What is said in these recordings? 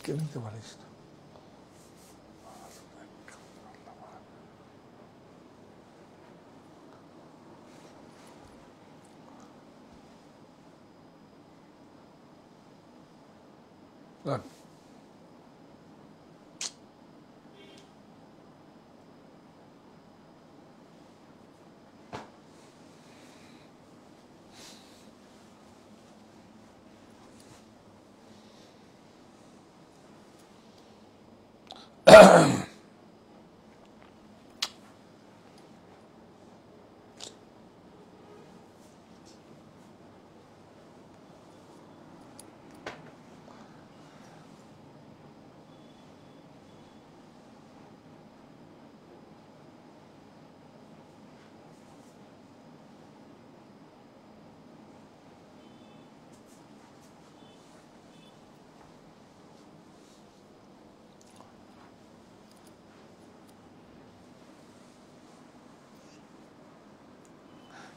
কে নিতে পারিস না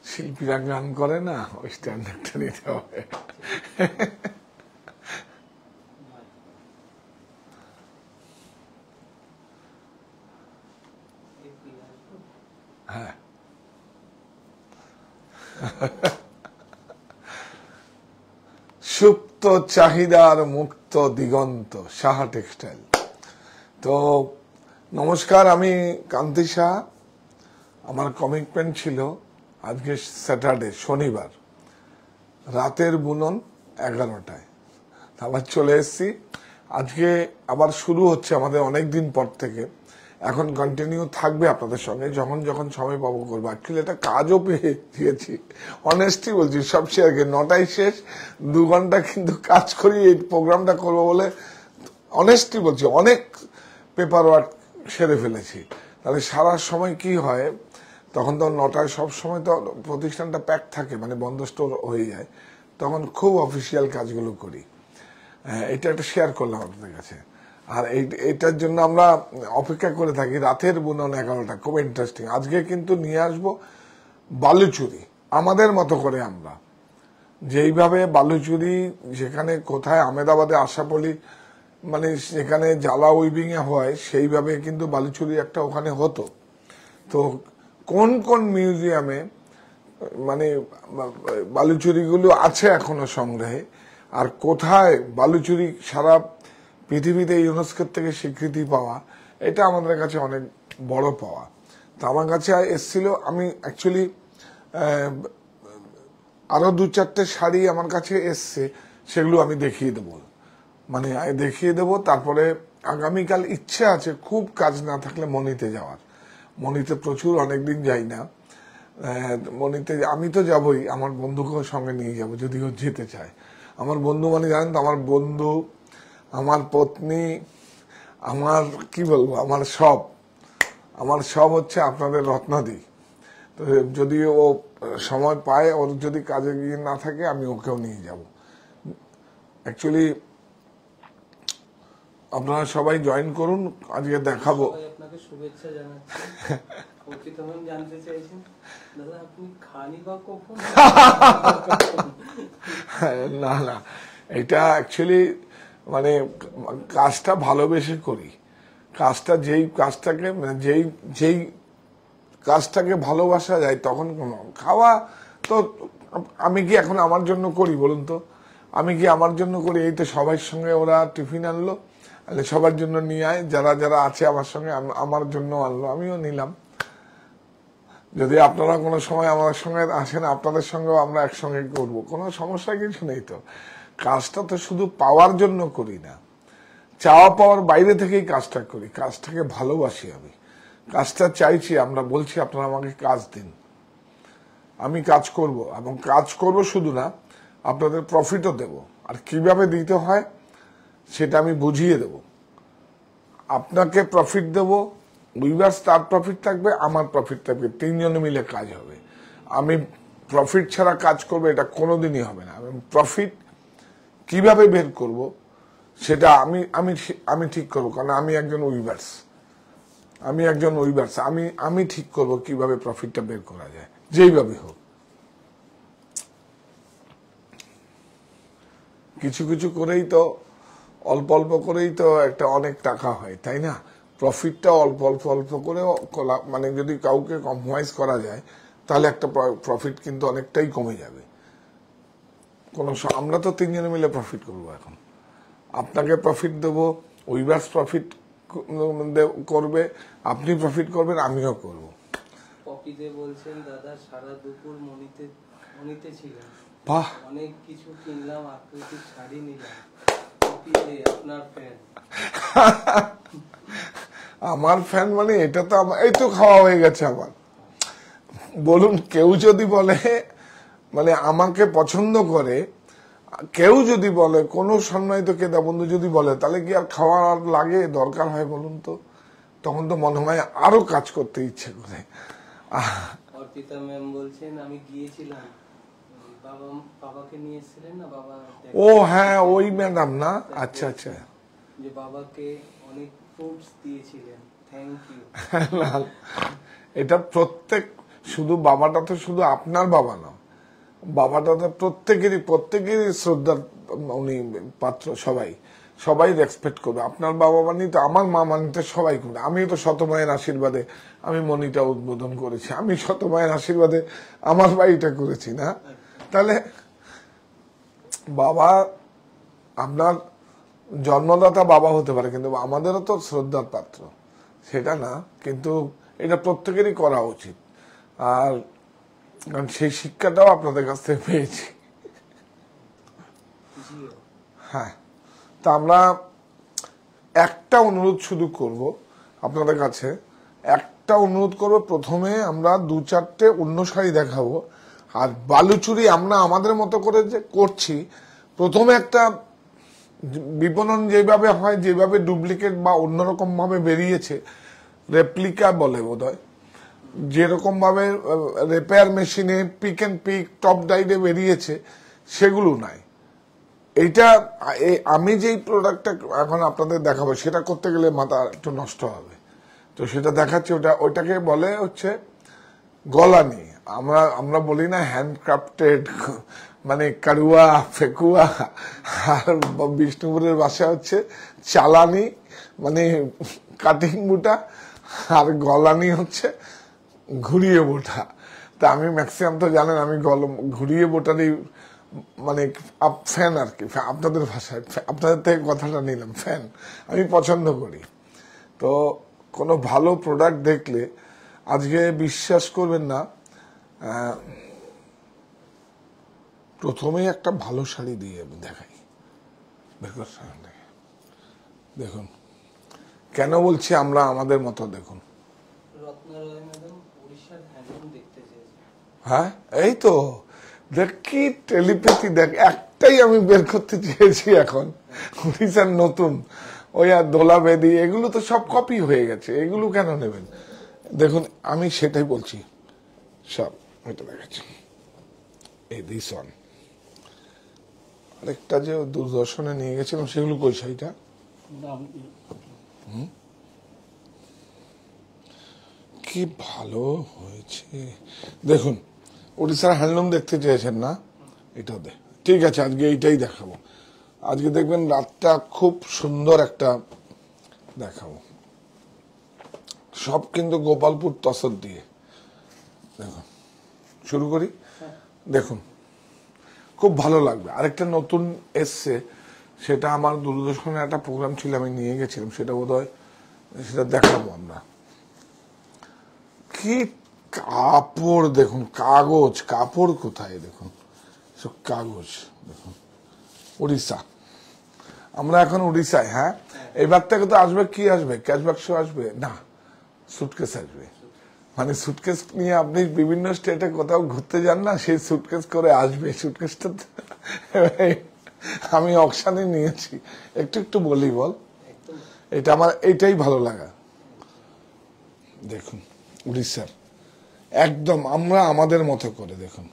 শিল্পীরা গান করে না ওই স্ট্যান্ডার্ডটা নিতে হবে হ্যাঁ সুপ্ত চাহিদার মুক্ত দিগন্ত সাহা টেক্সটাইল। তো নমস্কার, আমি কান্তি সাহা। আমার কমিটমেন্ট ছিল আজকে স্যাটারডে শনিবার রাতের বুনন 11টায় আবার চলে এসেছি। আজকে আবার শুরু হচ্ছে আমাদের অনেক দিন পর থেকে। এখন কন্টিনিউ থাকবে আপনাদের সঙ্গে, যখন যখন সময় পাবো করবো। অ্যাকচুয়ালি এটা কাজও পেয়ে দিয়েছি, অনেস্টলি বলছি। সব শেয়ারকে 9টায় শেষ, 2 ঘন্টা কিন্তু কাজ করি এই প্রোগ্রামটা করবো বলে। অনেস্টলি বলছি, অনেক পেপার ওয়ার্ক সেরে ফেলেছি। তাহলে সারা সময় কি হয়, তখন তো 9টায় সব সময় তো প্রতিষ্ঠানটা প্যাক থাকে, মানে বন্ধ স্টোর হয়ে যায়, তখন খুব অফিসিয়াল কাজগুলো করি। এটা একটা শেয়ার করলাম আপনাদের কাছে। আর এইটার জন্য আমরা অপেক্ষা করে থাকি রাতের বুনন 11টা, খুব ইন্টারেস্টিং। আজকে কিন্তু নিয়ে আসবো বালুচুরি আমাদের মতো করে। আমরা যেইভাবে বালুচুরি যেখানে কোথায় আহমেদাবাদে আশাপলি, মানে যেখানে জ্বালা উইভিং এ হয়, সেইভাবে কিন্তু বালুচুরি একটা ওখানে হতো। তো কোন কোন মিউজিয়ামে মানে বালুচুরিগুলো আছে এখনো সংগ্রহে, আর কোথায় বালুচুরি সারা পৃথিবীতে ইউনেস্কোর থেকে স্বীকৃতি পাওয়া, এটা আমাদের কাছে অনেক বড় পাওয়া। তো আমার কাছে এসেছিল, আমি অ্যাকচুয়ালি আরো 2-4টে শাড়ি আমার কাছে এসছে, সেগুলো আমি দেখিয়ে দেবো, মানে দেখিয়ে দেবো। তারপরে আগামীকাল ইচ্ছে আছে, খুব কাজ না থাকলে মনিতে যাওয়ার। মনিতে প্রচুর, অনেকদিন যাই না মনিতে। আমি তো যাবই, আমার বন্ধুকেও সঙ্গে নিয়ে যাব যদি ও যেতে চায়। আমার বন্ধু মানে জানেন তো, আমার বন্ধু, আমার পত্নী, আমার কি বলবো, আমার সব হচ্ছে আপনাদের রত্নাদি। তো যদি ও সময় পায়, ওর যদি কাজে গিয়ে না থাকে, আমি ওকেও নিয়ে যাব। অ্যাকচুয়ালি আপনারা সবাই জয়েন করুন, আজকে দেখাবো। আপনাকে শুভেচ্ছা জানাচ্ছি। প্রতিতম জানতে চাইছেন দাদা আপনি খালি বা কখন? না না, এটা অ্যাকচুয়ালি মানে কাজটা ভালোবেসে করি। কাজটা যেই কাজটাকে যেই কাজটাকে ভালোবাসা যায়, তখন কোনো খাওয়া তো আমি কি এখন আমার জন্য করি বলুন তো? আমি কি আমার জন্য করি? এই তো সবার সঙ্গে ওরা টিফিন আনলো, সবার জন্য নিয়ে আয়, যারা যারা আছে আমার সঙ্গে, আমার জন্য আনলো, আমিও নিলাম। যদি আপনারা কোনো সময় আমার সঙ্গে আসেন, আপনাদের সঙ্গেও আমরা একসঙ্গে করবো, কোনো সমস্যা কিছু নেই। তো কাজটা তো শুধু পাওয়ার জন্য করি না, চাওয়া পাওয়ার বাইরে থেকেই কাজটা করি। কাজটাকে ভালোবাসি আমি, কাজটা চাইছি। আমরা বলছি আপনারা আমাকে কাজ দিন, আমি কাজ করব, এবং কাজ করব শুধু না, আপনাদের প্রফিটও দেব। আর কিভাবে দিতে হয় সেটা আমি বুঝিয়ে দেব। আপনাকে প্রফিট দেব, উইভার্স তার প্রফিট থাকবে, আমার প্রফিট থাকবে, 3 জনে মিলে কাজ হবে। আমি প্রফিট ছাড়া কাজ করবো এটা কোনোদিনই হবে না। আমি প্রফিট কিভাবে বের করব সেটা আমি ঠিক করবো, কারণ আমি একজন উইভার্স। আমি ঠিক করব কিভাবে প্রফিটটা বের করা যায়, যেইভাবে হোক। কিছু কিছু করেই তো অল্প অল্প করেই তো একটা অনেক টাকা হয়, তাই না? প্রফিটটা অল্প অল্প অল্প করে মানে যদি কাউকে কম্প্রোমাইজ করা যায় তাহলে একটা প্রফিট কিন্তু অনেকটাই কমে যাবে। আমরা তো তিনজনে মিলে প্রফিট করবো এখন। আপনাকে প্রফিট দেবো, উইভার্স প্রফিট করবে, আপনি প্রফিট করবেন, আমিও করব। পপিতে বলছেন দাদা সারা দুপুর মনিতে ছিলেন, বাহ, অনেক কিছু কিনলাম, আকৃতির শাড়ি নিলাম, পপিতে আপনার ফ্যান। আমার ফ্যান মানে এটা তো এই তো খাওয়া হয়ে গেছে আমার। বলুন, কেউ যদি বলে মানে আমাকে পছন্দ করে, কেউ যদি বলে, কোন সম্মানিত ক্রেতা বন্ধু যদি বলে, তাহলে কি আর খাওয়ার লাগে, দরকার হয় বলুন তো? তখন তো মনে হয় আরো কাজ করতে ইচ্ছে করে। অর্পিতা ম্যাম বলছেন আমি গিয়েছিলাম, বাবাকে নিয়ে এসেছিলেন না, বাবা ও হ্যাঁ, ওই ম্যাডাম না? আচ্ছা আচ্ছা। যে বাবাকে অনেক ফ্রুটস দিয়েছিলেন, থ্যাংক ইউ। এটা প্রত্যেক, শুধু বাবাটা তো শুধু আপনার বাবা না, বাবাটা তো প্রত্যেকেরই শ্রদ্ধার উনি পাত্র। সবাই রেসপেক্ট করবে। আপনার বাবা মানি তো আমার মা মানি তো সবাই করবে। আমিও তো শতমায়ের আশীর্বাদে আমি মনিটা উদ্বোধন করেছি, আমি শতমায়ের আশীর্বাদে আমার বাড়িটা করেছি না? তাহলে বাবা, আপনার জন্মদাতা বাবা হতে পারে, কিন্তু আমাদেরও তো শ্রদ্ধার পাত্র, সেটা না? কিন্তু এটা প্রত্যেকেরই করা উচিত। আর কারণ সেই শিক্ষাটাও আপনাদের কাছ থেকে পেয়েছি। হ্যাঁ, তা আমরা একটা অনুরোধ শুধু করব আপনাদের কাছে, একটা অনুরোধ করব। প্রথমে আমরা 2-4টে অন্য শাড়ি দেখাবো, আর বালুচুরি আমরা আমাদের মতো করে যে করছি, প্রথমে একটা বিপণন যেভাবে হয়, যেভাবে ডুপ্লিকেট বা অন্যরকম ভাবে বেরিয়েছে, রেপ্লিকা বলে বোধহয়, যেরকম ভাবে রিপেয়ার মেশিনে পিক এন্ড পিক টপ ডাইডে বেরিয়েছে, সেগুলো নাই। এইটা আমি যেই প্রোডাক্টটা এখন আপনাদের দেখাবো, সেটা করতে গেলে মাথা একটু নষ্ট হবে। তো সেটা দেখাচ্ছি, ওইটাকে বলে হচ্ছে গলানি। আমরা বলি না হ্যান্ডক্রাফটেড, মানে কারুয়া ফেকুয়া। আর বিষ্ণুপুরের ভাষা হচ্ছে চালানি, মানে কাটিং বুটা। আর গলানি হচ্ছে ঘুরিয়ে বোটা। তা আমি ম্যাক্সিমাম তো জানেন আমি ঘুরিয়ে বোটারই মানে ফ্যান আর কি, আপনাদের ভাষায়। আপনাদের থেকে কথাটা নিলাম, ফ্যান আমি পছন্দ করি। তো কোনো ভালো প্রোডাক্ট দেখলে আজকে বিশ্বাস করবেন না, প্রথমেই একটা ভালো শাড়ি দিয়ে দেখাই। দেখুন কেন বলছি আমরা আমাদের মতো। দেখুন, হ্যাঁ এই তো দেখ কি টেলিপ্যাথি, দেখ একটাই আমি বের করতে চেয়েছি এখন, উড়িষ্যার নতুন। ওই আর দোলা বেদি, এগুলো তো সব কপি হয়ে গেছে, এগুলো কেন নেবেন? দেখুন আমি সেটাই বলছি, সব এটা দেখাচ্ছি। এই দিস ওয়ান, আরেকটা যে দূরদর্শনে নিয়ে গেছিলাম, সেগুলো কই শাড়িটা? কি ভালো হয়েছে দেখুন। উড়িষ্যার হ্যান্ডলুম দেখতে চেয়েছেন না? এটাও ঠিক আছে, আজকে এইটাই দেখাবো। আজকে দেখবেন রাতটা খুব সুন্দর একটা দেখাবো। সব কিন্তু গোপালপুর তসর দিয়ে। দেখুন, শুরু করি। দেখুন খুব ভালো লাগবে। আরেকটা নতুন এসছে, সেটা আমার দূরদর্শনে একটা প্রোগ্রাম ছিল, আমি নিয়ে গেছিলাম, সেটা বোধহয় সেটা দেখাবো আমরা। কি কাপড় দেখুন, কাগজ, কাপড় কোথায় দেখুন, সব কাগজ দেখুন। উড়িষ্যা, আমরা এখন উড়িষ্যায়। হ্যাঁ, এবার থেকে তো আসবে, কি আসবে, ক্যাশ বাক্স আসবে না, সুটকেস আসবে। মানে সুটকেস নিয়ে আপনি বিভিন্ন স্টেটে কোথাও ঘুরতে যান না, সেই সুটকেস করে আসবে। সুটকেসটা আমি অকশানে নিয়েছি। একটু বলি বল, এটা আমার এইটাই ভালো লাগা। দেখুন উড়িষ্যার একদম আমরা আমাদের মতো করে, দেখুন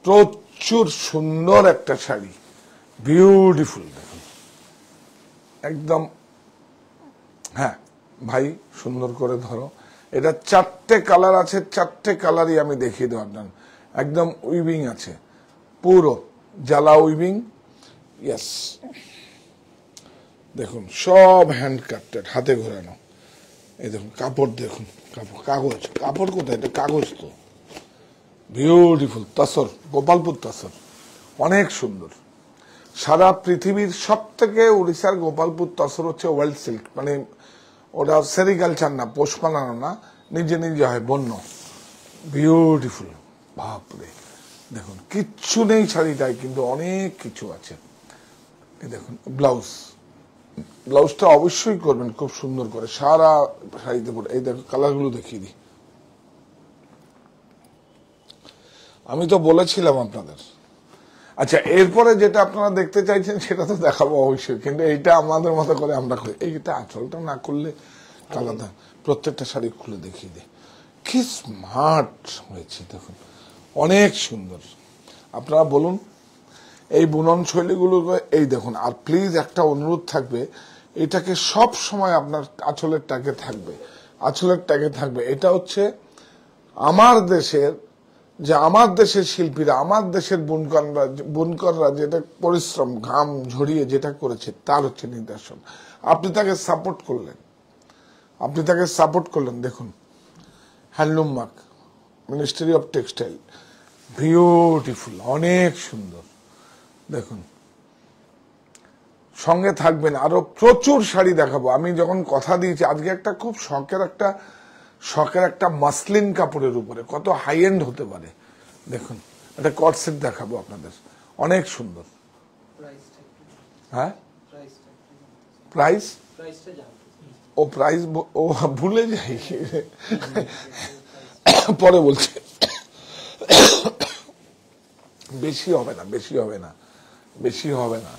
প্রচুর সুন্দর একটা শাড়ি, বিউটিফুল। দেখুন একদম, হ্যাঁ ভাই সুন্দর করে ধরো। এটা 4টে কালার আছে, 4টে কালারই আমি দেখিয়ে দেবো আপনার। একদম উইভিং আছে, পুরো জ্বালা উইভিং। ইয়েস, দেখুন সব হ্যান্ড ক্রাফটেড, হাতে ঘোরানো। এই দেখুন কাপড়, দেখুন কাপড়, কাগজ, কাপড় কোথায়, এটা কাগজ তো। বিউটিফুল তসর, গোপালপুর তসর, অনেক সুন্দর। সারা পৃথিবীর সব থেকে উড়িষ্যার গোপালপুর তসর হচ্ছে ওয়ার্ল্ড সিল্ক, মানে ওটা সেরিকালচার না, পোষ বানানো না, নিজে নিজে হয়, বন্য। বিউটিফুল, বাপরে দেখুন কিচ্ছু নেই শাড়িটায়, কিন্তু অনেক কিছু আছে। এই দেখুন ব্লাউজ, ব্লাউজটা অবশ্যই করবেন খুব সুন্দর করে, সারা শাড়িতে পরে। এই দেখো কালারগুলো দেখিয়ে দিই, আমি তো বলেছিলাম আপনাদের। আচ্ছা, এরপরে যেটা আপনারা দেখতে চাইছেন সেটা তো দেখাবো অবশ্যই, কিন্তু এইটা আমাদের মতো করে আমরা করি। এইটা আঁচলটা না করলে আলাদা, প্রত্যেকটা শাড়ি খুলে দেখিয়ে দিই। কি স্মার্ট হয়েছে দেখুন, অনেক সুন্দর। আপনারা বলুন এই বুনন শৈলীগুলো, এই দেখুন। আর প্লিজ একটা অনুরোধ থাকবে, এটাকে সব সময় আপনার আঁচলের ট্যাগে থাকবে, আঁচলের ট্যাগে থাকবে। এটা হচ্ছে আমার দেশের, যে আমার দেশের শিল্পীরা, আমার দেশের বুনকররা যেটা পরিশ্রম, ঘাম ঝরিয়ে যেটা করেছে, তার হচ্ছে নিদর্শন। আপনি তাকে সাপোর্ট করলেন, আপনি তাকে সাপোর্ট করলেন। দেখুন handloom mark, ministry of textile, beautiful, অনেক সুন্দর। দেখুন সঙ্গে থাকবেন, আরো প্রচুর শাড়ি দেখাবো। আমি যখন কথা দিয়েছি, আজকে একটা খুব শখের একটা মাসলিন কাপড়ের উপরে, কত হাই এন্ড হতে পারে। দেখুন একটা কট সেট দেখাবো আপনাদের, অনেক সুন্দর। হ্যাঁ, প্রাইস, ও প্রাইস ও ভুলে যাই, পরে বলছি। বেশি হবে না, বেশি হবে না, বেশি হবে না,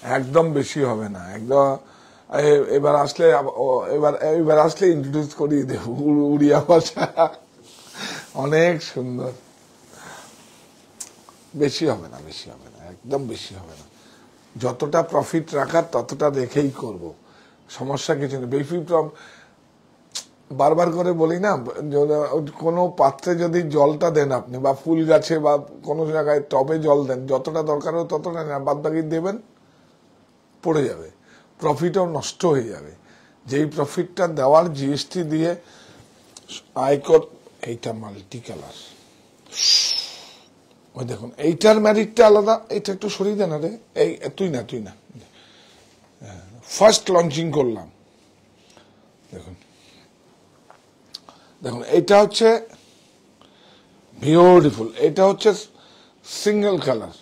একদম বেশি হবে না, একদম। এবার আসলে, এবার আসলে ইন্ট্রোডিউস করিয়ে দেব উড়িয়া ভাষা, অনেক সুন্দর। বেশি হবে না, বেশি হবে না, একদম বেশি হবে না। যতটা প্রফিট রাখার ততটা দেখেই করব, সমস্যা কিছু নেই। বেশি বারবার করে বলি না, কোনো পাত্রে যদি জলটা দেন আপনি, বা ফুল গাছে বা কোনো জায়গায় টবে জল দেন, যতটা দরকার হয় ততটা না, বাদ বাকি দেবেন, পড়ে যাবে, প্রফিটও নষ্ট হয়ে যাবে। যেই প্রফিটটা দেওয়ার জিএসটি দিয়ে আয়কর। এইটা মাল্টি কালার, ওই দেখুন এইটার ম্যারিটটা আলাদা। এটা একটু সরিয়ে দেন, আরে এই তুই না ফার্স্ট লঞ্চিং করলাম। দেখুন দেখুন এটা হচ্ছে বিউটিফুল, এটা হচ্ছে সিঙ্গেল কালার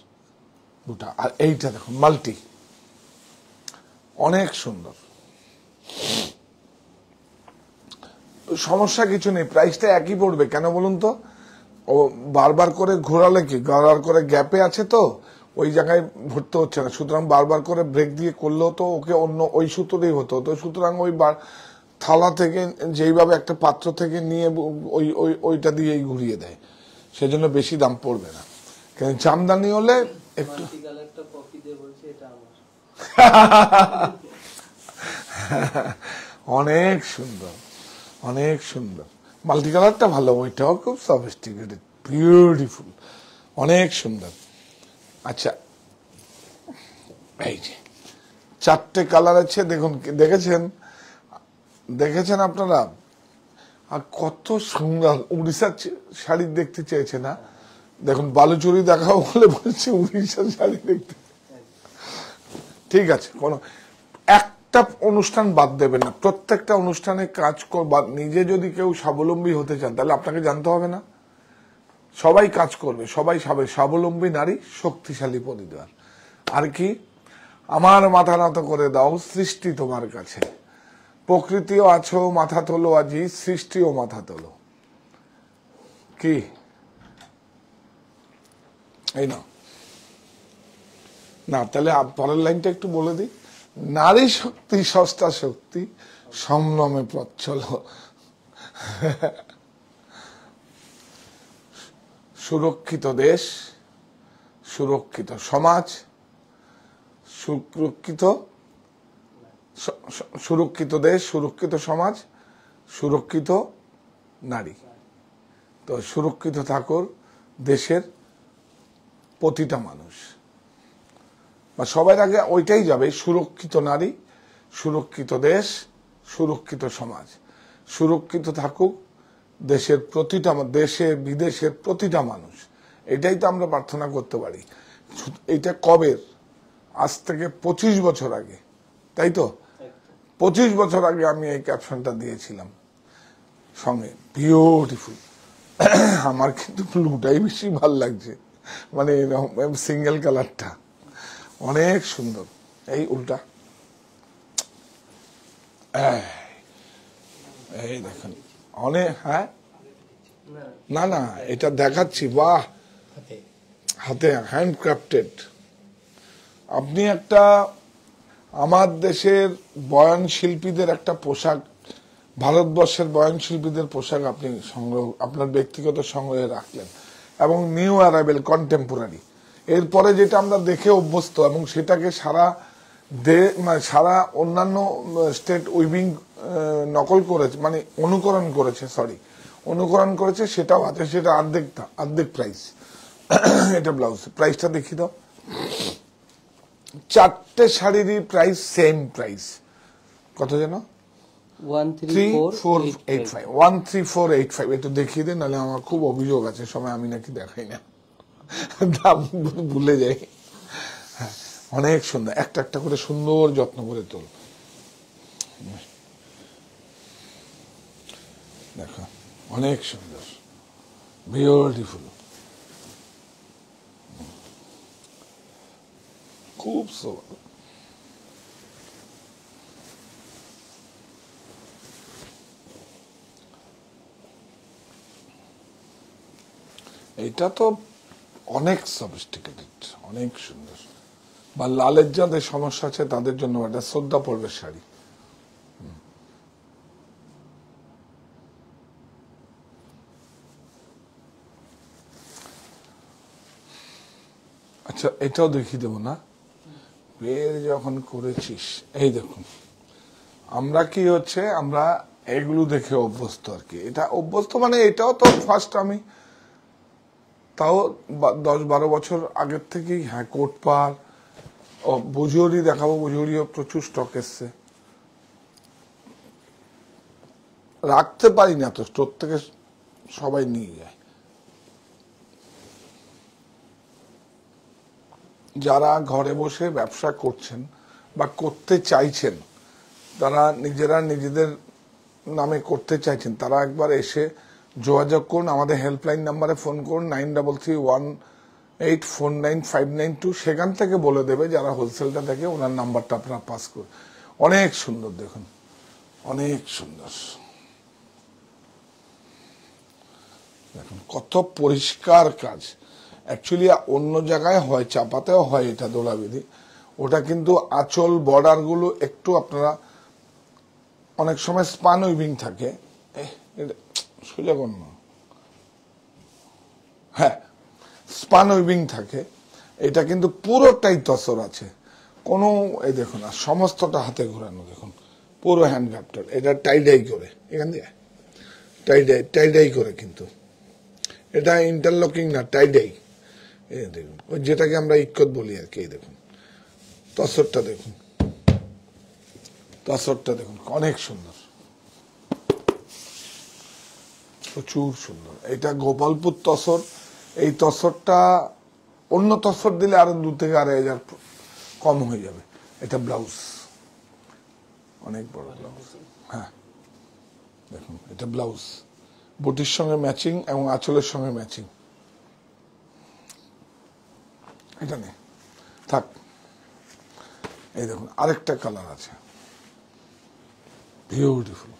দুটা, আর এইটা দেখুন মাল্টি, অনেক সুন্দর। সমস্যা কিছু নেই, প্রাইসটা একই পড়বে। কেন বলুন তো, ও বারবার করে ঘোরালে কি, বারবার করে গ্যাপে আছে তো ওই জায়গায় ভরতে হচ্ছে না, সুতরাং বারবার করে ব্রেক দিয়ে করলেও তো ওকে অন্য ওই সুতোতেই হতো। তো সুতরাং ওই থালা থেকে যেইভাবে একটা পাত্র থেকে নিয়ে ওইটা দিয়েই ঘুরিয়ে দেয়, সেজন্য বেশি দাম পড়বে না। কিন্তু জামদানি হলে একটু অনেক সুন্দর, অনেক সুন্দর। মাল্টি কালারটা ভালো, ওইটাও খুব সফিস্টিকেটেড, বিউটিফুল, অনেক সুন্দর। আচ্ছা, এই যে চারটে কালার আছে, দেখুন, দেখেছেন আপনারা? আর কত সুন্দর উড়িষ্যার শাড়ি দেখতে চেয়েছে না? দেখুন বালুচুরি দেখাও বলে বলছে উড়িষ্যার শাড়ি দেখতে। ঠিক আছে, কোন একটা অনুষ্ঠান বাদ দেবেন না, প্রত্যেকটা অনুষ্ঠানে কাজ করবার। নিজে যদি কেউ স্বাবলম্বী হতে চান, তাহলে আপনাকে জানতে হবে না, সবাই কাজ করবে, সবাই স্বাবলম্বী নারী, শক্তিশালী পরিবার। আর কি, আমার মাথা নত করে দাও সৃষ্টি তোমার কাছে, প্রকৃতিও আছো মাথা তোলো আজি, সৃষ্টিও মাথা তোলো। কি এই না, তাহলে পরের লাইনটা একটু বলে দিই। নারী শক্তি সস্তা শক্তি, সম্ভ্রমে প্রচ্ছল, সুরক্ষিত দেশ, সুরক্ষিত সমাজ, সুরক্ষিত দেশ, সুরক্ষিত সমাজ, সুরক্ষিত নারী। তো সুরক্ষিত থাকুক দেশের প্রতিটা মানুষ। বা সবার আগে ওইটাই যাবে, সুরক্ষিত নারী, সুরক্ষিত দেশ, সুরক্ষিত সমাজ। সুরক্ষিত থাকুক দেশের প্রতিটা, দেশে বিদেশের প্রতিটা মানুষ। এটাই তো আমরা প্রার্থনা করতে পারি। এটা কবের? আজ থেকে 25 বছর আগে, তাই তো? 25 বছর আগে আমি এই ক্যাপশনটা দিয়েছিলাম সঙ্গে, বিউটিফুল। আমার কিন্তু ব্লুটাই বেশি ভাল লাগছে, মানে সিঙ্গেল কালারটা অনেক সুন্দর। এই উল্টা, এই দেখুন অনেক, হ্যাঁ না না এটা দেখাচ্ছি, বাহ, হাতে হ্যান্ডক্রাফটেড। আপনি একটা আমার দেশের বয়ান শিল্পীদের একটা পোশাক, ভারতবর্ষের বয়ান শিল্পীদের পোশাক আপনি সংগ্রহ, আপনার ব্যক্তিগত সংগ্রহে রাখলেন, এবং নিউ অ্যারাইভেল কন্টেম্পোরারি। এরপরে যেটা আমরা দেখে অভ্যস্ত এবং সেটাকে সারা মানে সারা অন্যান্য স্টেট উইভিং নকল করেছে, মানে অনুকরণ করেছে, অনুকরণ করেছে, সেটাও আছে, সেটা অর্ধেক প্রাইস। এটা ব্লাউজ প্রাইসটা দেখি দাও। 4টে শাড়িরই প্রাইস সেম প্রাইস, কত যেন? 13485। একটু দেখিয়ে দিন, নাহলে আমার খুব অভিযোগ আছে সময় আমি নাকি দেখাই না, দাম ভুলে যাই। হ্যাঁ, অনেক সুন্দর, একটা একটা করে সুন্দর যত্ন করে তোল। দেখো অনেক সুন্দর, বিউটিফুল, খুব সুন্দর। এটা তো অনেক সফিস্টিকেটেড, অনেক সুন্দর। বা লালের যাদের সমস্যা আছে তাদের জন্য এটা শ্রদ্ধা পড়বে শাড়ি। আচ্ছা, এটাও দেখিয়ে দেবো না? বের যখন করেছিস, এই দেখুন, আমরা কি হচ্ছে, আমরা এগুলো দেখে অভ্যস্ত আর কি। এটা অভ্যস্ত মানে এটাও তো ফার্স্ট, আমি তাও 10-12 বছর আগের থেকেই, হ্যাঁ, কোট পার ও বুঝুরি দেখাবো, বুঝুরিও প্রচুর স্টক এসছে, রাখতে পারি না তো, স্টোর থেকে সবাই নিয়ে যায়। যারা ঘরে বসে ব্যবসা করছেন বা করতে চাইছেন, তারা নিজেরা নিজেদের নামে করতে চাইছেন, তারা একবার এসে যোগাযোগ করুন, আমাদের হেল্পলাইন নাম্বারে ফোন করুন, 9331849592। সেখান থেকে বলে দেবে যারা হোলসেলটা দেখে, ওনার নাম্বারটা আপনারা পাস করুন। অনেক সুন্দর, দেখুন অনেক সুন্দর, দেখুন কত পরিষ্কার কাজ। অ্যাকচুয়ালি অন্য জায়গায় হয়, চাপাতেও হয় এটা দোলাবেদি, ওটা কিন্তু আঁচল বর্ডার গুলো একটু আপনারা, অনেক সময় স্পান উইভিং থাকে, সোজা করুন, হ্যাঁ স্পান উইভিং থাকে, এটা কিন্তু পুরোটাই তসর আছে, কোনো, এই দেখুন, আর সমস্তটা হাতে ঘোরানো, দেখুন পুরো হ্যান্ড ক্রাফটেড। এটা টাইডাই করে, এখান দিয়ে টাইডাই করে, কিন্তু এটা ইন্টারলকিং না, টাইডাই। এই দেখুন, ওই যেটাকে আমরা ইক্কত বলি আর কি। এই দেখুন তসরটা, দেখুন তসরটা, দেখুন অনেক সুন্দর, প্রচুর সুন্দর। এটা গোপালপুর তসর। এই তসরটা অন্য তসর দিলে আরো 2 থেকে 2,500 কম হয়ে যাবে। এটা ব্লাউজ, অনেক বড় ব্লাউজ, হ্যাঁ দেখুন, এটা ব্লাউজ বুটির সঙ্গে ম্যাচিং এবং আঁচলের সঙ্গে ম্যাচিং। এটা নেই, থাক। এই দেখুন আরেকটা কালার আছে, বিউটিফুল।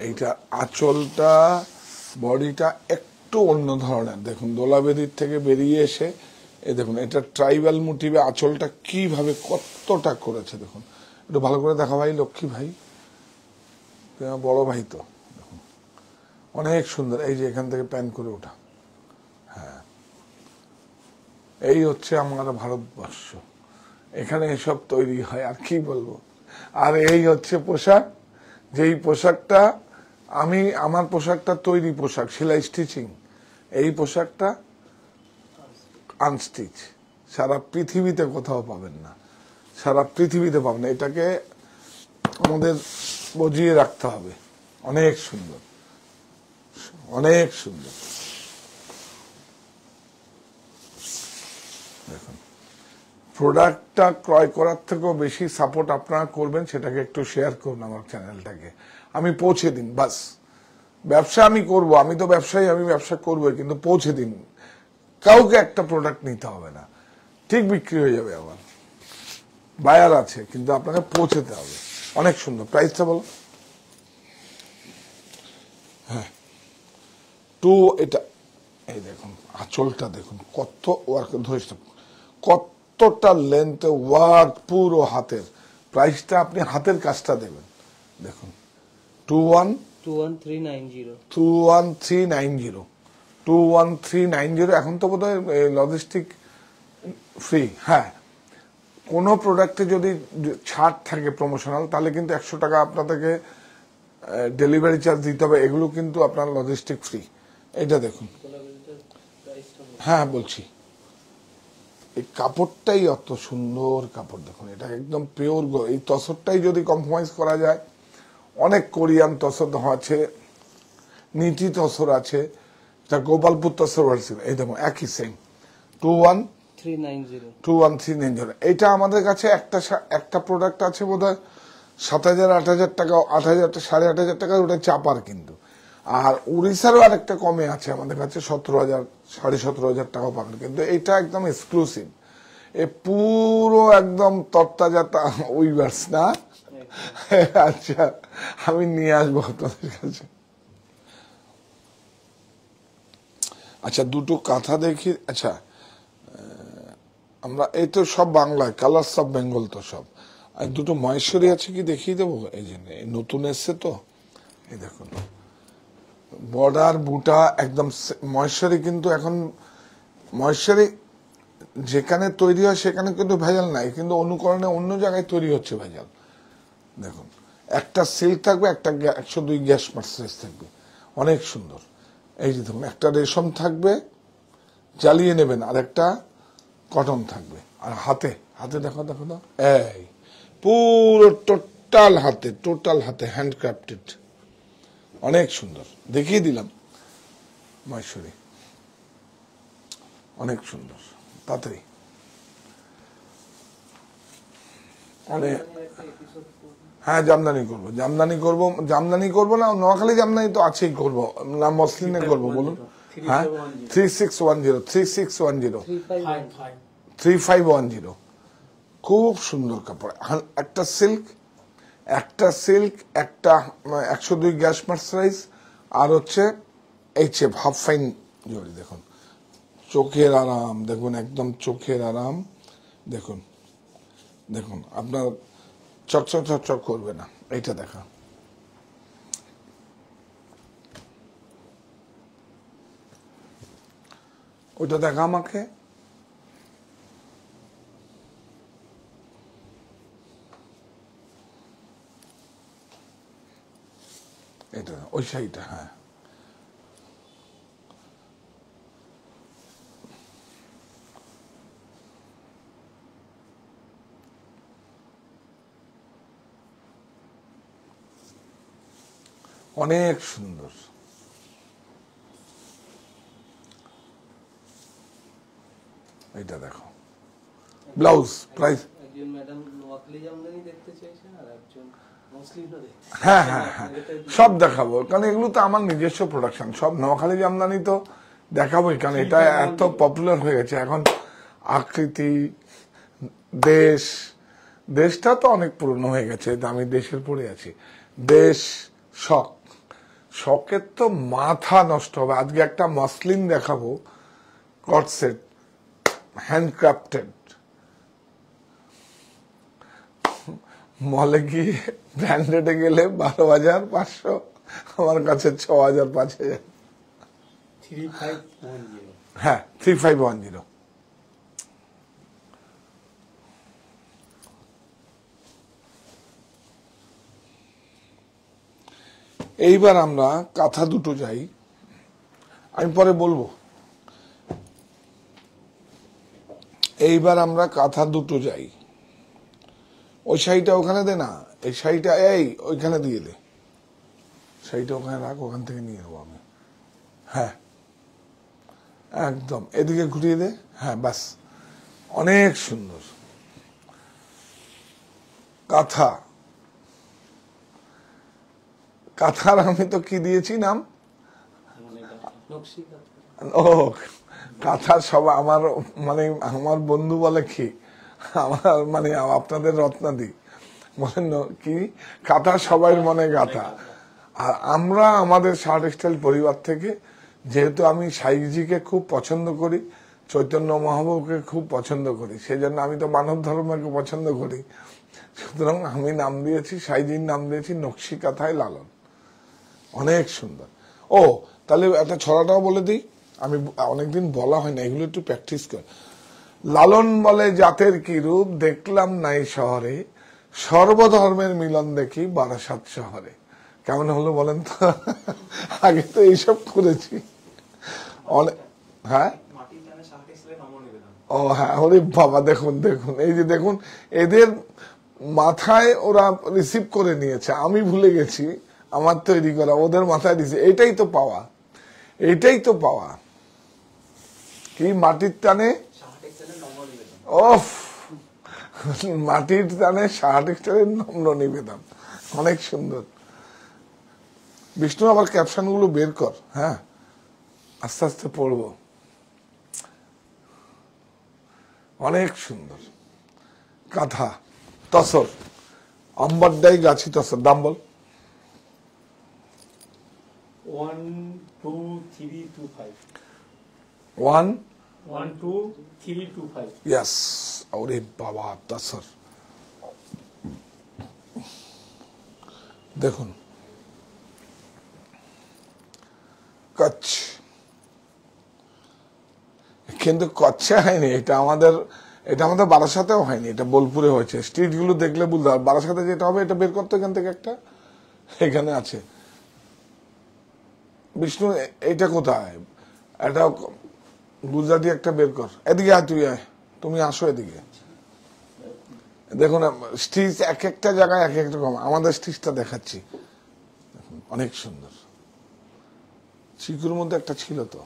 এইটা আঁচলটা, বডিটা একটু অন্য ধরনের, দেখুন দোলাবেদির থেকে বেরিয়ে এসে, এই দেখুন এটা ট্রাইবাল মোটিভে আঁচলটা কিভাবে কতটা করেছে, দেখুন একটু ভালো করে দেখা ভাই, লক্ষ্মী ভাই, বড় ভাই তো, দেখুন অনেক সুন্দর। এই যে এখান থেকে প্যান করে ওঠা, হ্যাঁ এই হচ্ছে আমার ভারতবর্ষ, এখানে এসব তৈরি হয়, আর কি বলবো। আর এই হচ্ছে পোশাক, যেই পোশাকটা আমি, আমার পোশাকটা তৈরি পোশাক, সেলাই স্টিচিং, এই পোশাকটা আনস্টিচ, সারা পৃথিবীতে কোথাও পাবেন না, সারা পৃথিবীতে পাবেন না। এটাকে আমাদের বজিয়ে রাখতে হবে। অনেক সুন্দর, অনেক সুন্দর। দেখুন, প্রোডাক্টটা ক্রয় করার থেকেও বেশি সাপোর্ট আপনারা করবেন, সেটাকে একটু শেয়ার করুন আমার চ্যানেলটাকে, আমি পৌঁছে দিন বাস। ব্যবসা আমি করব, আমি তো ব্যবসায়ী, আমি ব্যবসা করবো, কিন্তু পৌঁছে দিন। কাউকে একটা প্রোডাক্ট নিতে হবে না, ঠিক বিক্রি হয়ে যাবে। আবার বায়ার আছে, কিন্তু আপনাকে পৌঁছতে হবে। অনেক সুন্দর। প্রাইসটা বলো। হ্যাঁ, এটা এই দেখুন, আঁচলটা দেখুন কত ওয়ার্ক, ধরিস কতটা লেন্থ ওয়ার্ক, পুরো হাতের। প্রাইসটা আপনি হাতের কাজটা দেবেন। দেখুন 21390 এখন তো বোধহয় লজিস্টিক ফ্রি। হ্যাঁ, কোনো প্রোডাক্টে যদি ছাড় থাকে প্রমোশনাল, তাহলে কিন্তু 100 টাকা আপনাদেরকে ডেলিভারি চার্জ দিতে হবে। এগুলো কিন্তু আপনার লজিস্টিক ফ্রি। এটা দেখুন। হ্যাঁ বলছি, এই কাপড়টাই অত সুন্দর কাপড়। দেখুন, এটা একদম পিওর। এই তসরটাই যদি কম্প্রোমাইজ করা যায়, অনেক কোরিয়ান তসর আছে, নীতি তসর আছে, এটা গোপালপুর তসর আছে। এই দেখুন একই সেম 21390। এটা আমাদের কাছে একটা প্রোডাক্ট আছে বোধহয় 7000 8000 টাকা, 8000 8500 টাকা, ওটা চাপার কিন্তু। আর উড়িষ্যারও আরেকটা কমে আছে আমাদের কাছে, 17000 17,500 টাকা পাবেন। কিন্তু এটা একদম এক্সক্লুসিভ, এ পুরো একদম তত্তাজাতা উইভার্স না। আচ্ছা, আমি নিয়ে আসবো আপনাদের কাছে। আচ্ছা, দুটো কাঁথা দেখি। আচ্ছা, আমরা এই তো সব বাংলায়, কালার সব বেঙ্গল তো সব। আর দুটো মহেশ্বরী আছে কি দেখিয়ে দেবো? এই যে নতুন এসছে তো, এই দেখুন বর্ডার বুটা একদম মহেশ্বরী। কিন্তু এখন মহেশ্বরী যেখানে তৈরি হয় সেখানে কিন্তু ভেজাল নাই, কিন্তু অনুকরণে অন্য জায়গায় তৈরি হচ্ছে ভেজাল। দেখুন, একটা সিল্ক থাকবে, একটা 102 গ্যাস মার্সারাইজ থাকবে, অনেক সুন্দর। এই যে দেখুন, একটা রেশম থাকবে, জ্বালিয়ে নেবেন, আর একটা কটন থাকবে। আর হাতে দেখো দেখো তো, এই পুরো টোটাল হাতে হ্যান্ডক্রাফটেড, অনেক সুন্দর। দেখিয়ে দিলাম মহেশ্বরী, অনেক সুন্দর। তাতেই হ্যাঁ, জামদানি করবো না, নোয়াখালী জামদানি তো আছেই, করবো না মসলিনে করবো বলুন। হ্যাঁ, 3610 খুব সুন্দর কাপড়। একটা সিল্ক, একটা 102 গ্যাস মার্সারাইজ, আর হচ্ছে হাফ ফাইন জরি। দেখুন, চোখের আরাম, দেখুন একদম চোখের আরাম। দেখুন দেখুন, আপনার চকচক করবে না। এইটা দেখা, ওইটা দেখা আমাকে। এটা ওই শাড়িটা, হ্যাঁ অনেক সুন্দর। এটা দেখো ব্লাউজ প্রাইস। হ্যাঁ হ্যাঁ হ্যাঁ, সব দেখাবো, কারণ এগুলো তো আমার নিজস্ব প্রোডাকশন। সব নোয়াখালী জামদানি তো দেখাবোই, কারণ এটা এত পপুলার হয়ে গেছে এখন। আকৃতি, দেশটা তো অনেক পুরনো হয়ে গেছে, আমি দেশের পড়ে আছি। দেশ, শখের তো মাথা নষ্ট হবে। আজকে একটা মসলিন দেখাবো, কট সেট, হ্যান্ডক্রাফটেড। মলে গিয়ে ব্র্যান্ডেডে গেলে 12,500, আমার কাছে 6,000 5,000। হ্যাঁ, 3510। এইবার আমরা কাঁথা দুটো যাই, আমি পরে বলবো। এইবার আমরা কাঁথা দুটো যাই, ওই শাড়িটা ওখানে দে না, এই শাড়িটা এই ওইখানে দিয়ে দে, শাড়িটা ওখানে রাখ, ওখান থেকে নিয়ে নেবো আমি। হ্যাঁ একদম এদিকে ঘুরিয়ে দে, হ্যাঁ বাস, অনেক সুন্দর কাঁথা। কাঁথার আমি তো কি দিয়েছি নাম, নকশি কাঁথা। ও কাঁথার সব আমার মানে আমার বন্ধু বলে কি, আমার মানে আপনাদের রত্নাদি বলেন কি, কাঁথা সবাই মনে গাথা। আর আমরা আমাদের শার্ট স্টাইল পরিবার থেকে, যেহেতু আমি সাইজিকে খুব পছন্দ করি, চৈতন্য মহাপ্রভুকে খুব পছন্দ করি, সেই জন্য আমি তো মানব ধর্মকে পছন্দ করি, সুতরাং আমি নাম দিয়েছি, সাইজির নাম দিয়েছি নকশি কাঁথায় লালন। অনেক সুন্দর। ও তাহলে একটা ছড়াটাও বলে দিই, আমি অনেকদিন বলা হয় না, এগুলো একটু প্র্যাকটিস কর। লালন বলে জাতের কি রূপ, দেখলাম নাই শহরে, সর্বধর্মের মিলন দেখি বারাসাত শহরে। কেমন হলো বলেন তো? আগে তো এইসব করেছি অনেক। হ্যাঁ ও হ্যাঁ, ওরে বাবা দেখুন দেখুন, এই যে দেখুন এদের মাথায় ওরা রিসিভ করে নিয়েছে, আমি ভুলে গেছি আমার তৈরি করা, ওদের মাথায় দিছে। এটাই তো পাওয়া, এটাই তো পাওয়া। কি মাটির টানে, ওফ মাটির টানে শার্ট স্টাইলের নম্র নিবেদন, অনেক সুন্দর। বিষ্ণু আবার ক্যাপশন গুলো বের কর, হ্যাঁ আস্তে আস্তে পড়বো। অনেক সুন্দর কাঁথা, তসর, অম্বরডাই গাছি তসর। দাম বল। 12325 ওয়ান 12325 ইয়াস, ওরে বাবা তসর দেখুন, কচ্ছ, কিন্তু কচ্ছে হয়নি, এটা আমাদের বারাসাতেও হয়নি, এটা বোলপুরে হয়েছে। স্ট্রিট গুলো দেখলে বুঝতে হবে। বারাসাতে যেটা হবে এটা বের করতে, এখান থেকে একটা এখানে আছে। বিষ্ণু এইটা কোথায়, এটা গুজরাটি একটা বের কর, এদিকে আয়, তুই আয়, তুমি আসো এদিকে। দেখুন স্টিচ এক একটা জায়গায় এক এক রকম, আমাদের স্টিচটা দেখাচ্ছি, অনেক সুন্দর। চিকুর মধ্যে একটা ছিল তো,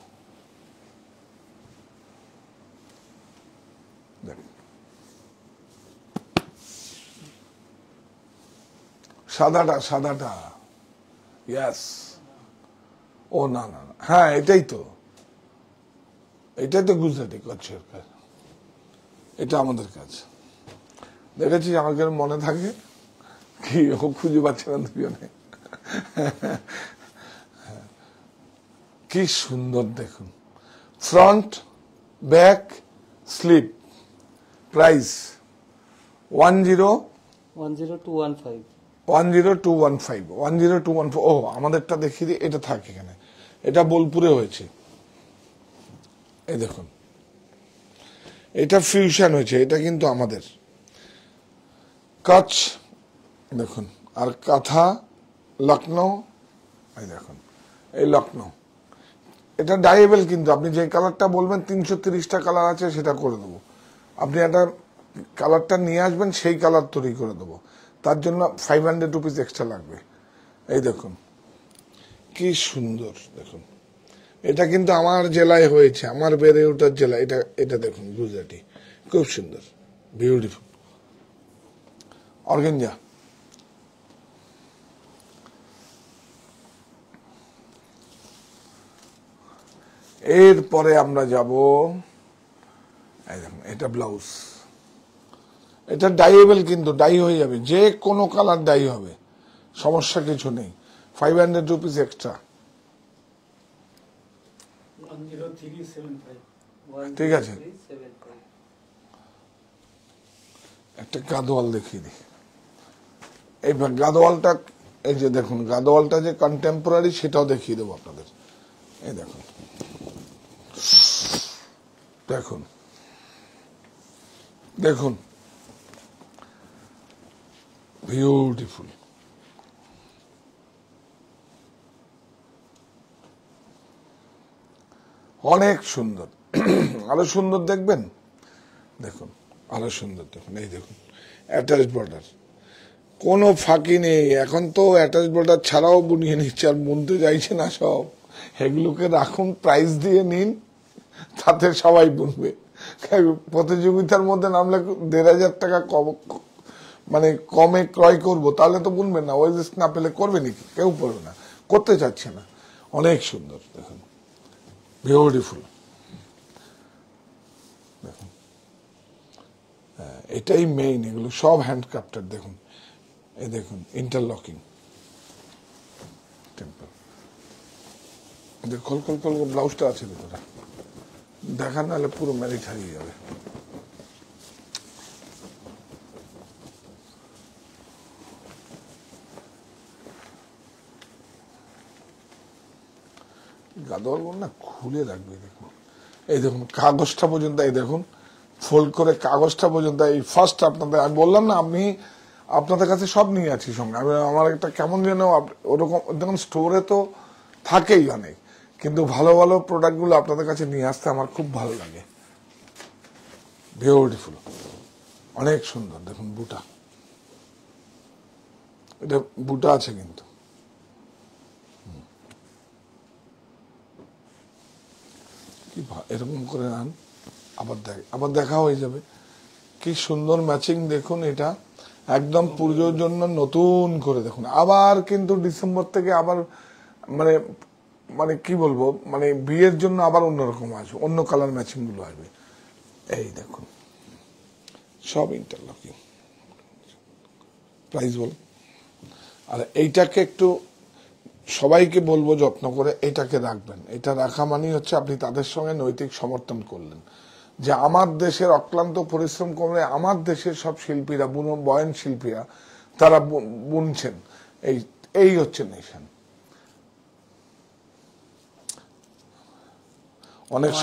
সাদাটা ইয়াস। ও না না না, হ্যাঁ এটাই তো গুজরাটি কচ্ছের কাজ, এটা আমাদের কাজ। দেখেছি আমাকে মনে থাকে কি, ও খুঁজে পাচ্ছে না দুজনে। কি সুন্দর দেখুন, ফ্রন্ট ব্যাক স্লিপ, প্রাইস 10215 10215। ও আমাদেরটা দেখিয়ে দিই, এটা থাকে এখানে, এটা বোলপুরে হয়েছে। এই দেখুন এটা ফিউশন হয়েছে, এটা কিন্তু আমাদের কচ্ছ দেখুন। আর কাঁথা লখনৌ, এই দেখুন এই লখনৌ, এটা ডাইয়েবল, কিন্তু আপনি যে কালারটা বলবেন 330টা কালার আছে সেটা করে দেবো। আপনি একটা কালারটা নিয়ে আসবেন, সেই কালার তৈরি করে দেবো, তার জন্য 500 রুপিস এক্সট্রা লাগবে। এই দেখুন কি সুন্দর, দেখুন এটা কিন্তু আমার জেলায় হয়েছে, আমার বেড়ে ওঠার জেলা। এটা দেখুন গুজরাটি, খুব সুন্দর, বিউটিফুল অর্গেঞ্জা। এরপরে আমরা যাব, এই দেখুন এটা ব্লাউজ, এটা ডাইয়েবল, কিন্তু ডাই হয়ে যাবে, যে কোনো কালার ডাই হবে, সমস্যা কিছু নেই। 500 রুপিস এক্সট্রা। 10375 ঠিক আছে, একটা গাদোয়াল দেখিয়ে দিই। এই গাদোয়ালটা, এই যে দেখুন গাদোয়ালটা যে কন্টেম্পোরারি, সেটাও দেখিয়ে দেবো আপনাদের। এই দেখুন দেখুন দেখুন, বিউটিফুল। অনেক সুন্দর। আরো সুন্দর দেখবেন, দেখুন আরো সুন্দর, দেখুন এই দেখুন অ্যাটাচ বর্ডার, কোনো ফাঁকি নেই। এখন তো অ্যাটাচ বর্ডার ছাড়াও বুনিয়ে নিচ্ছে, আর বুনতে চাইছে না সব। এগুলোকে রাখুন, প্রাইস দিয়ে নিন, তাতে সবাই বুনবে। প্রতিযোগিতার মধ্যে নামলে 1,500 টাকা মানে কমে ক্রয় করব, তাহলে তো বুনবেন না। ওয়েজেস না পেলে করবে নাকি? কেউ করবে না, করতে চাচ্ছে না। অনেক সুন্দর, দেখুন বিউটিফুল। দেখুন এটাই মেইন, এগুলো সব হ্যান্ডক্রাফটেড। দেখুন এই দেখুন ইন্টারলকিং টেম্পল, খোল খোল খোল ব্লাউজটা আছে ভিতরে, দেখা নাহলে পুরো ম্যারিট হারিয়ে যাবে। গাদোয়াল না খুলে রাখবে। দেখুন এই দেখুন কাগজটা পর্যন্ত, এই দেখুন ফোল্ড করে কাগজটা পর্যন্ত। এই ফার্স্ট আপনাদের আমি বললাম না, আমি আপনাদের কাছে সব নিয়ে আছি সঙ্গে। আমি আমার একটা কেমন যেন ওরকম, দেখুন স্টোরে তো থাকেই অনেক, কিন্তু ভালো ভালো প্রোডাক্টগুলো আপনাদের কাছে নিয়ে আসতে আমার খুব ভালো লাগে। বিউটিফুল, অনেক সুন্দর। দেখুন বুটা, এটা বুটা আছে কিন্তু কি এরকম করে আন, আবার দেখা হয়ে যাবে। কি সুন্দর ম্যাচিং দেখুন, এটা একদম পুজোর জন্য নতুন করে। দেখুন আবার কিন্তু ডিসেম্বর থেকে আবার মানে মানে কি বলবো, মানে বিয়ের জন্য আবার অন্যরকম আসবে, অন্য কালার ম্যাচিং গুলো আসবে। এই দেখুন সব ইন্টারলকিং। প্রাইস বল। আর এইটাকে একটু সবাইকে বলবো যত্ন করে এটাকে রাখবেন। এটা রাখা মানেই হচ্ছে আপনি তাদের সঙ্গে নৈতিক সমর্থন করলেন, যে আমার দেশের অক্লান্ত পরিশ্রম করে আমার দেশের সব শিল্পীরা, বয়ন শিল্পীরা, তারা বুনছেন। এই হচ্ছে নেশন। অনেক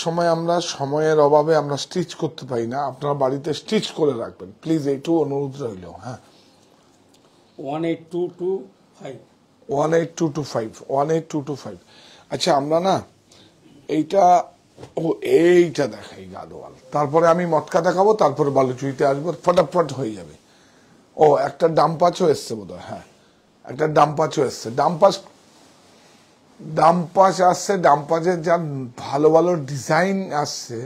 সময় আমরা সময়ের অভাবে আমরা স্টিচ করতে পারি না। আপনার বাড়িতে স্টিচ করে রাখবেন প্লিজ, এইটু অনুরোধ রইল। হ্যাঁ 18225 18225। আচ্ছা আমরা না এইটা এইটা দেখাই গাদোয়াল, তারপরে আমি মটকা দেখাবো, তারপরে বালুচুরিতে আসবো, ফটাফট হয়ে যাবে। একটা ডাম্পাচও এসছে বোধহয়। হ্যাঁ একটা ডাম্পাচও এসছে। ডাম্পাচ আসছে, ডাম্পাচের যা ভালো ভালো ডিজাইন আসছে।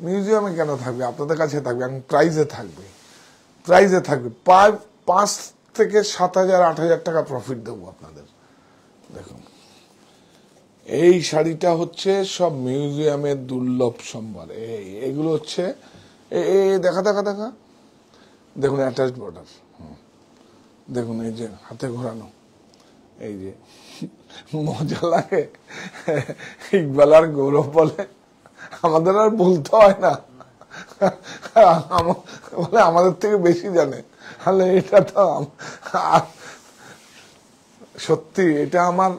মিউজিয়ামে কেন থাকবে, আপনাদের কাছে থাকবে, এবং প্রাইজে থাকবে। 5 থেকে 7,000 8,000 টাকা প্রফিট দেবো আপনাদের। দেখুন এই শাড়িটা হচ্ছে সব মিউজিয়ামের দুর্লভ সম্ভার। এগুলো হচ্ছে দেখা দেখুন অ্যাটাচ বর্ডার। দেখুন এই যে হাতে ঘোরানো, এই যে মজা লাগে। ইকবাল আর গৌরব বলে আমাদের আর বলতে হয় না, বলে আমাদের থেকে বেশি জানে। এটা তো সত্যি, এটা আমার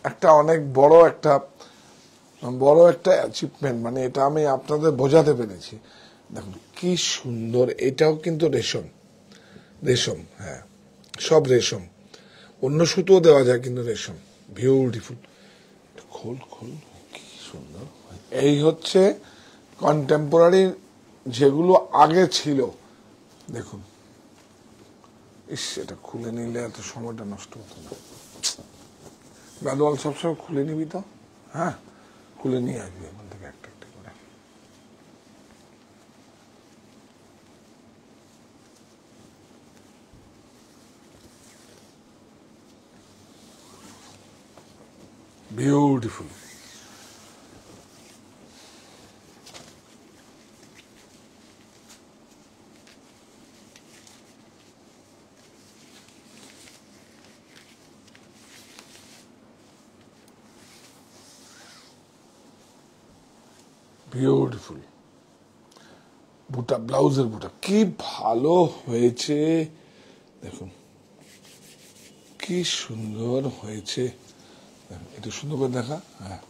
একটা অনেক বড় একটা অ্যাচিভমেন্ট। মানে এটা আমি আপনাদের বোঝাতে পেরেছি। দেখুন কি সুন্দর, এটাও কিন্তু রেশম। হ্যাঁ সব রেশম, অন্য সুতোও দেওয়া যায় কিন্তু রেশম। বিউটিফুল। খোল কি সুন্দর। এই হচ্ছে কন্টেম্পোরারি যেগুলো আগে ছিল। দেখুন এটা খুলে নিলে এত সময়টা নষ্ট হতো না। গাদোয়াল সবসময় খুলে নিবি তো। হ্যাঁ খুলে নিয়ে আসবি এখান থেকে একটা করে। বিউটিফুল। বিউটিফুল বুটা, ব্লাউজের বুটা কি ভালো হয়েছে। দেখুন কি সুন্দর হয়েছে। একটু সুন্দর করে দেখা। হ্যাঁ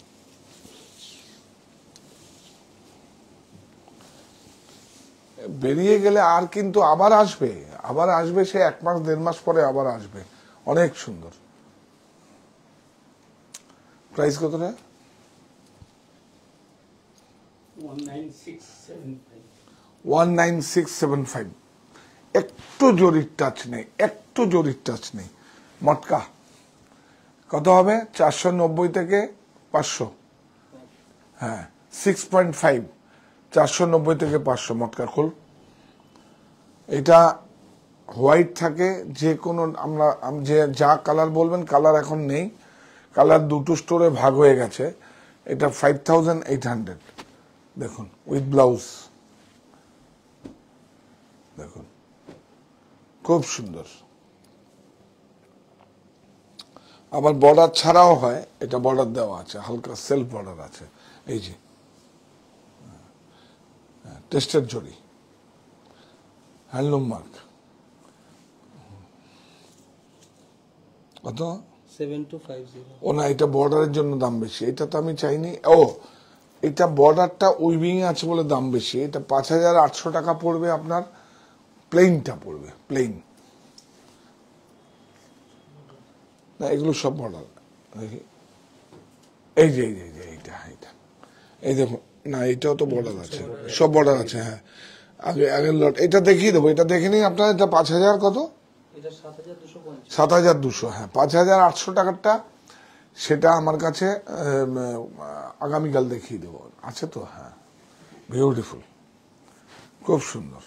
বেরিয়ে গেলে আর কিন্তু আবার আসবে সে 1 মাস 1.5 মাস পরে আবার আসবে। অনেক সুন্দর। প্রাইস কত রে? 19675 একটু জরির টাচ নেই, একটু জরির টাচ নেই। মটকা কত হবে? 490 থেকে 500। হ্যাঁ 6.5, 490 থেকে 500 মটকা খোল। এটা হোয়াইট থাকে, যে কোনো আমরা যে যা কালার বলবেন, কালার এখন নেই, কালার দুটো স্টোরে ভাগ হয়ে গেছে। এটা 5800 দেখুন, উইথ ব্লাউজ দেখুন, খুব সুন্দর। আবার বর্ডার ছাড়াও হয়, এটা বর্ডার দেওয়া আছে, হালকা সেলফ বর্ডার আছে। এই যে টেস্টের জড়ি, হ্যান্ডলুম মার্ক। কত? 7250। ও না, এটা বর্ডারের জন্য দাম বেশি, এটা তো আমি চাইনি। ও এটা বর্ডারটা উইভিং আছে বলে দাম বেশি। এটা 5800 টাকা পড়বে আপনার, প্লেনটা পড়বে, প্লেন না, এগুলো সব বর্ডার। এই যে এইটা এই দেখুন না, এটাও তো বর্ডার আছে, সব বর্ডার আছে। হ্যাঁ আগের লট এটা দেখিয়ে দেবো, এটা দেখে নিন আপনার। এটা 5000 কত? এটা 7250। 7200। হ্যাঁ 5800 টাকারটা, সেটা আমার কাছে আগামীকাল দেখিয়ে দেবো, আছে তো। হ্যাঁ বিউটিফুল, খুব সুন্দর।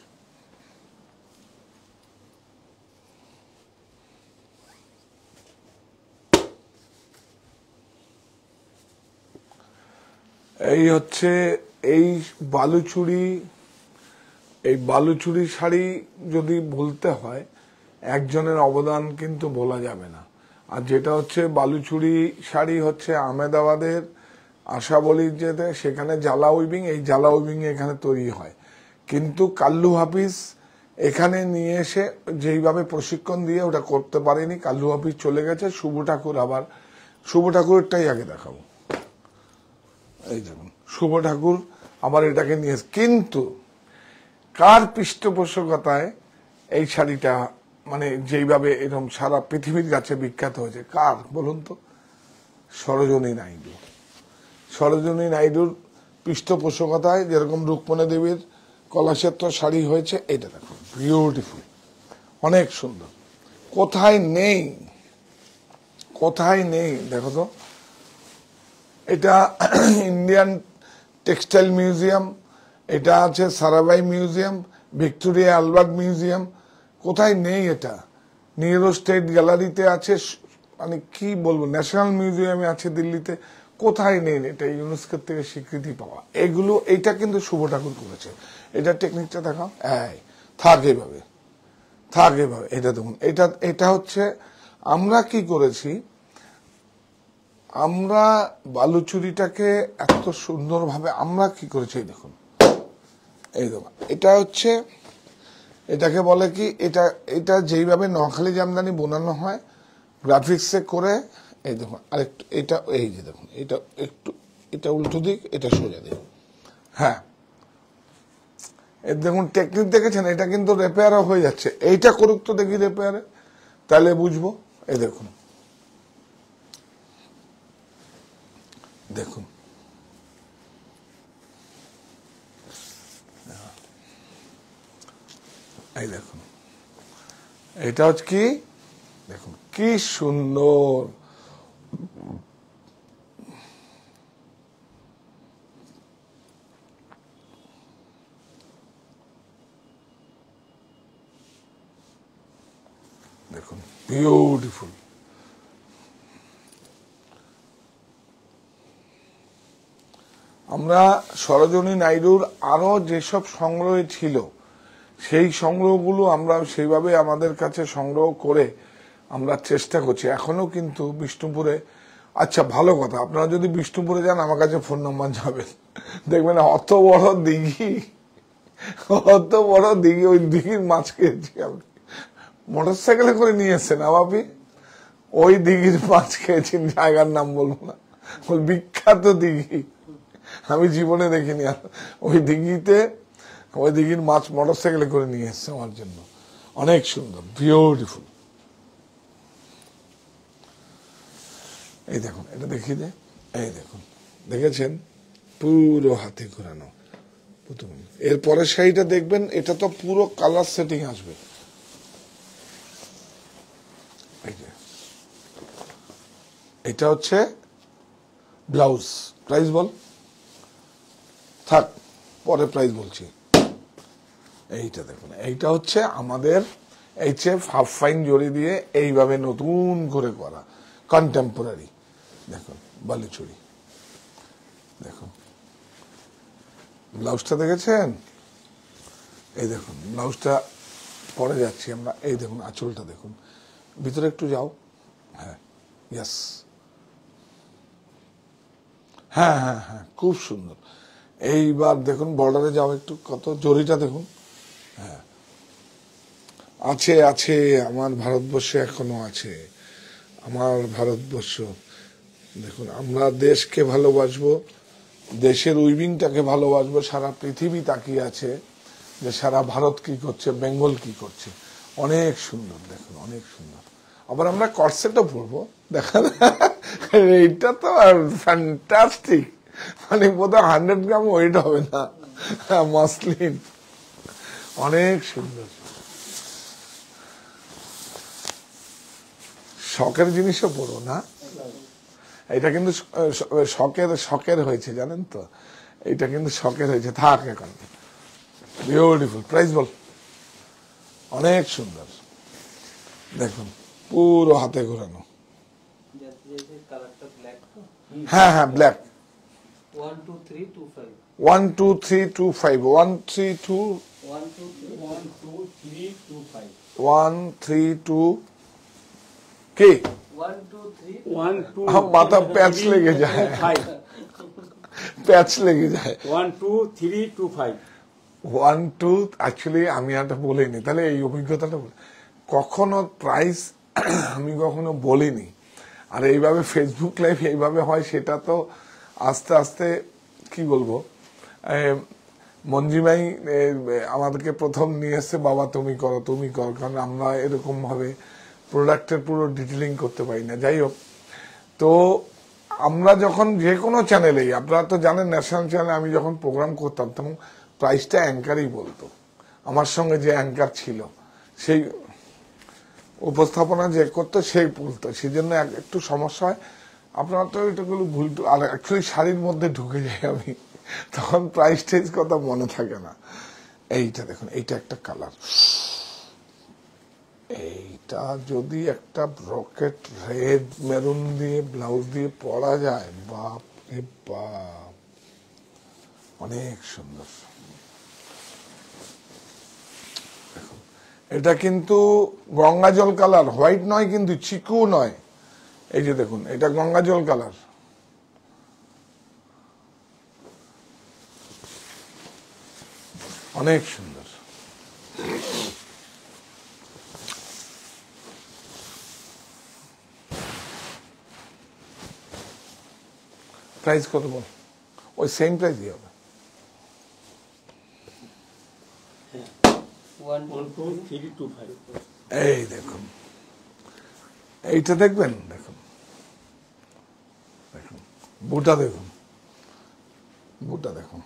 এই হচ্ছে এই বালুচুরি, এই বালুচুরি শাড়ি যদি বলতে হয়, একজনের অবদান কিন্তু বলা যাবে না। আর যেটা হচ্ছে বালুচুরি শাড়ি হচ্ছে আহমেদাবাদের আশাবলীর যেতে, সেখানে জালা উইভিং, এই জালা উইভিং এখানে তৈরি হয়। কিন্তু কাল্লু হাফিজ এখানে নিয়ে এসে যেইভাবে প্রশিক্ষণ দিয়ে ওটা করতে পারেনি, কাল্লু হাফিজ চলে গেছে। শুভ ঠাকুর, আবার শুভ ঠাকুরেরটাই আগে দেখাবো। এই দেখুন শুভ ঠাকুর আবার এটাকে নিয়ে, কিন্তু কার পৃষ্ঠপোষকতায় এই শাড়িটা, মানে যেইভাবে এরকম সারা পৃথিবীর কাছে বিখ্যাত হয়েছে, কার বলুন তো? সরোজিনী নাইডু। সরোজিনী নাইডুর পৃষ্ঠপোষকতায় যেরকম রুক্মণী দেবীর কলাক্ষেত্র শাড়ি হয়েছে, এটা দেখো বিউটিফুল, অনেক সুন্দর। কোথায় নেই, কোথায় নেই দেখো তো। এটা ইন্ডিয়ান টেক্সটাইল মিউজিয়াম, এটা আছে Sarabhai museum, Victoria Albert museum, কোথায় নেই এটা। নেহরু স্টেট গ্যালারিতে আছে, মানে কি বলবো, ন্যাশনাল মিউজিয়ামে আছে দিল্লিতে, কোথায় নেই। এটা ইউনেস্কোর থেকে স্বীকৃতি পাওয়া। এগুলো, এইটা কিন্তু শুভ ঠাকুর করেছে। এটা টেকনিকটা দেখাও, থাক এইভাবে, থাক এইভাবে। এটা দেখুন, এটা হচ্ছে আমরা কি করেছি, আমরা বালুচুরিটাকে এত সুন্দরভাবে আমরা কি করেছি, এই দেখুন, এই দেখুন। এটা হচ্ছে, এটাকে বলে কি, এটা যেইভাবে নোয়াখালী জামদানি বোনানো হয় গ্রাফিক্সে করে, এই দেখুন আরেকটু, এটা এই যে দেখুন, এটা একটু, এটা উল্টো দিক, এটা সোজা দিক। হ্যাঁ দেখুন টেকনিক দেখেছেন, এটা কিন্তু রিপেয়ারও হয়ে যাচ্ছে। এইটা করুক তো দেখি রিপেয়ারে, তাহলে বুঝবো। এই দেখুন, দেখুন এই দেখুন, এটা হচ্ছে কি, দেখুন কি সুন্দর। দেখুন বিউটিফুল। আমরা সরোজিনী নাইডুর আরো যেসব সংগ্রহ ছিল, সেই সংগ্রহগুলো আমরা সেইভাবে আমাদের কাছে সংগ্রহ করে আমরা চেষ্টা করছি এখনো কিন্তু বিষ্ণুপুরে। আচ্ছা ভালো কথা, আপনারা যদি বিষ্ণুপুরে যান আমার কাছে ফোন নাম্বার যাবেন, দেখবেন অত বড় দিঘি, অত বড় দিঘি, ওই দিঘির মাছ খেয়েছি আমি। মোটরসাইকেলে করে নিয়ে এসছেন আবাবি, ওই দিঘির মাছ খেয়েছি, জায়গার নাম বলবো না, ওই বিখ্যাত দিঘি, আমি জীবনে দেখিনি। আর ওই দিঘিতে, ওই দিঘির মাছ মোটরসাইকেলে করে নিয়ে এসছে আমার জন্য, অনেক সুন্দর, বিউটিফুল। এই দেখুন, এটা দেখিয়ে দে, এই দেখুন, দেখেছেন পুরো হাতে ঘোরানো। প্রথমে এরপরের শাড়িটা দেখবেন, এটা তো পুরো কালার সেটিং আসবে। এই যে এটা হচ্ছে ব্লাউজ। প্রাইস বল, থাক পরে প্রাইস বলছি। এইটা দেখুন, এইটা হচ্ছে আমাদের এইচএফ হাফ ফাইন জড়ি দিয়ে এইভাবে নতুন করে করা কন্টেম্পোরারি। দেখুন বালুচুরি, দেখুন ব্লাউজটা দেখেছেন? এই দেখুন ব্লাউজটা পরে যাচ্ছি আমরা। এই দেখুন আঁচলটা দেখুন, ভিতরে একটু যাও। হ্যাঁ, ইয়েস, হ্যাঁ হ্যাঁ হ্যাঁ, খুব সুন্দর। এইবার দেখুন বর্ডারে যাও একটু, কত জরিটা দেখুন। হ্যাঁ, আছে আছে, আমার ভারতবর্ষে এখনো আছে, আমার ভারতবর্ষ। দেখুন আমরা দেশকে ভালোবাসবো, দেশের উইভিংটাকে ভালোবাসবো। সারা পৃথিবী তাকিয়ে আছে যে সারা ভারত কি করছে, বেঙ্গল কি করছে। অনেক সুন্দর, দেখুন অনেক সুন্দর। আবার আমরা কর্সেটও পরবো, দেখা এইটা তো ফ্যান্টাস্টিক, মানে বোধহয় 100 গ্রাম ওয়েট হবে না, মসলিন, অনেক সুন্দর। শখের জিনিসও পড়ো না, এটা কিন্তু শখের হয়েছে, জানেন তো, এটা কিন্তু শখের হয়েছে। থাক এখন, বিউটিফুল। প্রাইস বল, অনেক সুন্দর। দেখুন পুরো হাতে ঘোরানো। হ্যাঁ হ্যাঁ, ব্ল্যাক। 1 2 3 2 5 1 2 3 2 5 1 3 2 1 2 3 1 2 3 2 5 1 3 2 কে 1 2 3 1 2 মাথা প্যাচ লেগে যায়, 5 প্যাচ লেগে যায়। 1 2 3 2 5 1 2 অ্যাকচুয়ালি আমি একটা বলিনি, তাহলে এই অভিজ্ঞতাটা কখনো প্রাইস আমি কখনো বলিনি। আর এইভাবে ফেসবুক লাইভ এইভাবে হয়, সেটা তো আস্তে আস্তে কি বলবো, মঞ্জিমাই আমাদেরকে প্রথম নিয়ে এসছে, বাবা তুমি করো তুমি করো, কারণ আমরা এরকম ভাবে প্রোডাক্টের পুরো ডিটেলিং করতে পারি না। যাই হোক, তো আমরা যখন যে কোনো চ্যানেলেই, আপনারা তো জানেন ন্যাশনাল চ্যানেলে আমি যখন প্রোগ্রাম করতাম তখন প্রাইসটা অ্যাঙ্কারই বলতো। আমার সঙ্গে যে অ্যাঙ্কার ছিল সেই উপস্থাপনা যে করতো সেই বলতো, সেই জন্য একটু সমস্যা হয়। আপনারা তো এটাগুলো ভুল, আর অ্যাকচুয়ালি শাড়ির মধ্যে ঢুকে যাই আমি, তখন প্রাইস টেজ কথা মনে থাকে না। এইটা দেখুন, এইটা একটা কালার, এইটা যদি একটা রকেট রেড মেরুন দিয়ে ব্লাউজ দিয়ে পরা যায়, বাপ রে বাপ, অনেক সুন্দর। দেখুন এটা কিন্তু গঙ্গা জল কালার, হোয়াইট নয় কিন্তু, চিকু নয়। এই যে দেখুন, এটা গঙ্গা জল কালার, অনেক সুন্দর। প্রাইস কত বল? ওই সেম প্রাইসই হবে। 1 1 2 3 2 5 এই দেখুন, এইটা দেখবেন, দেখুন দেখুন বুটা দেখুন, বুটা দেখুন,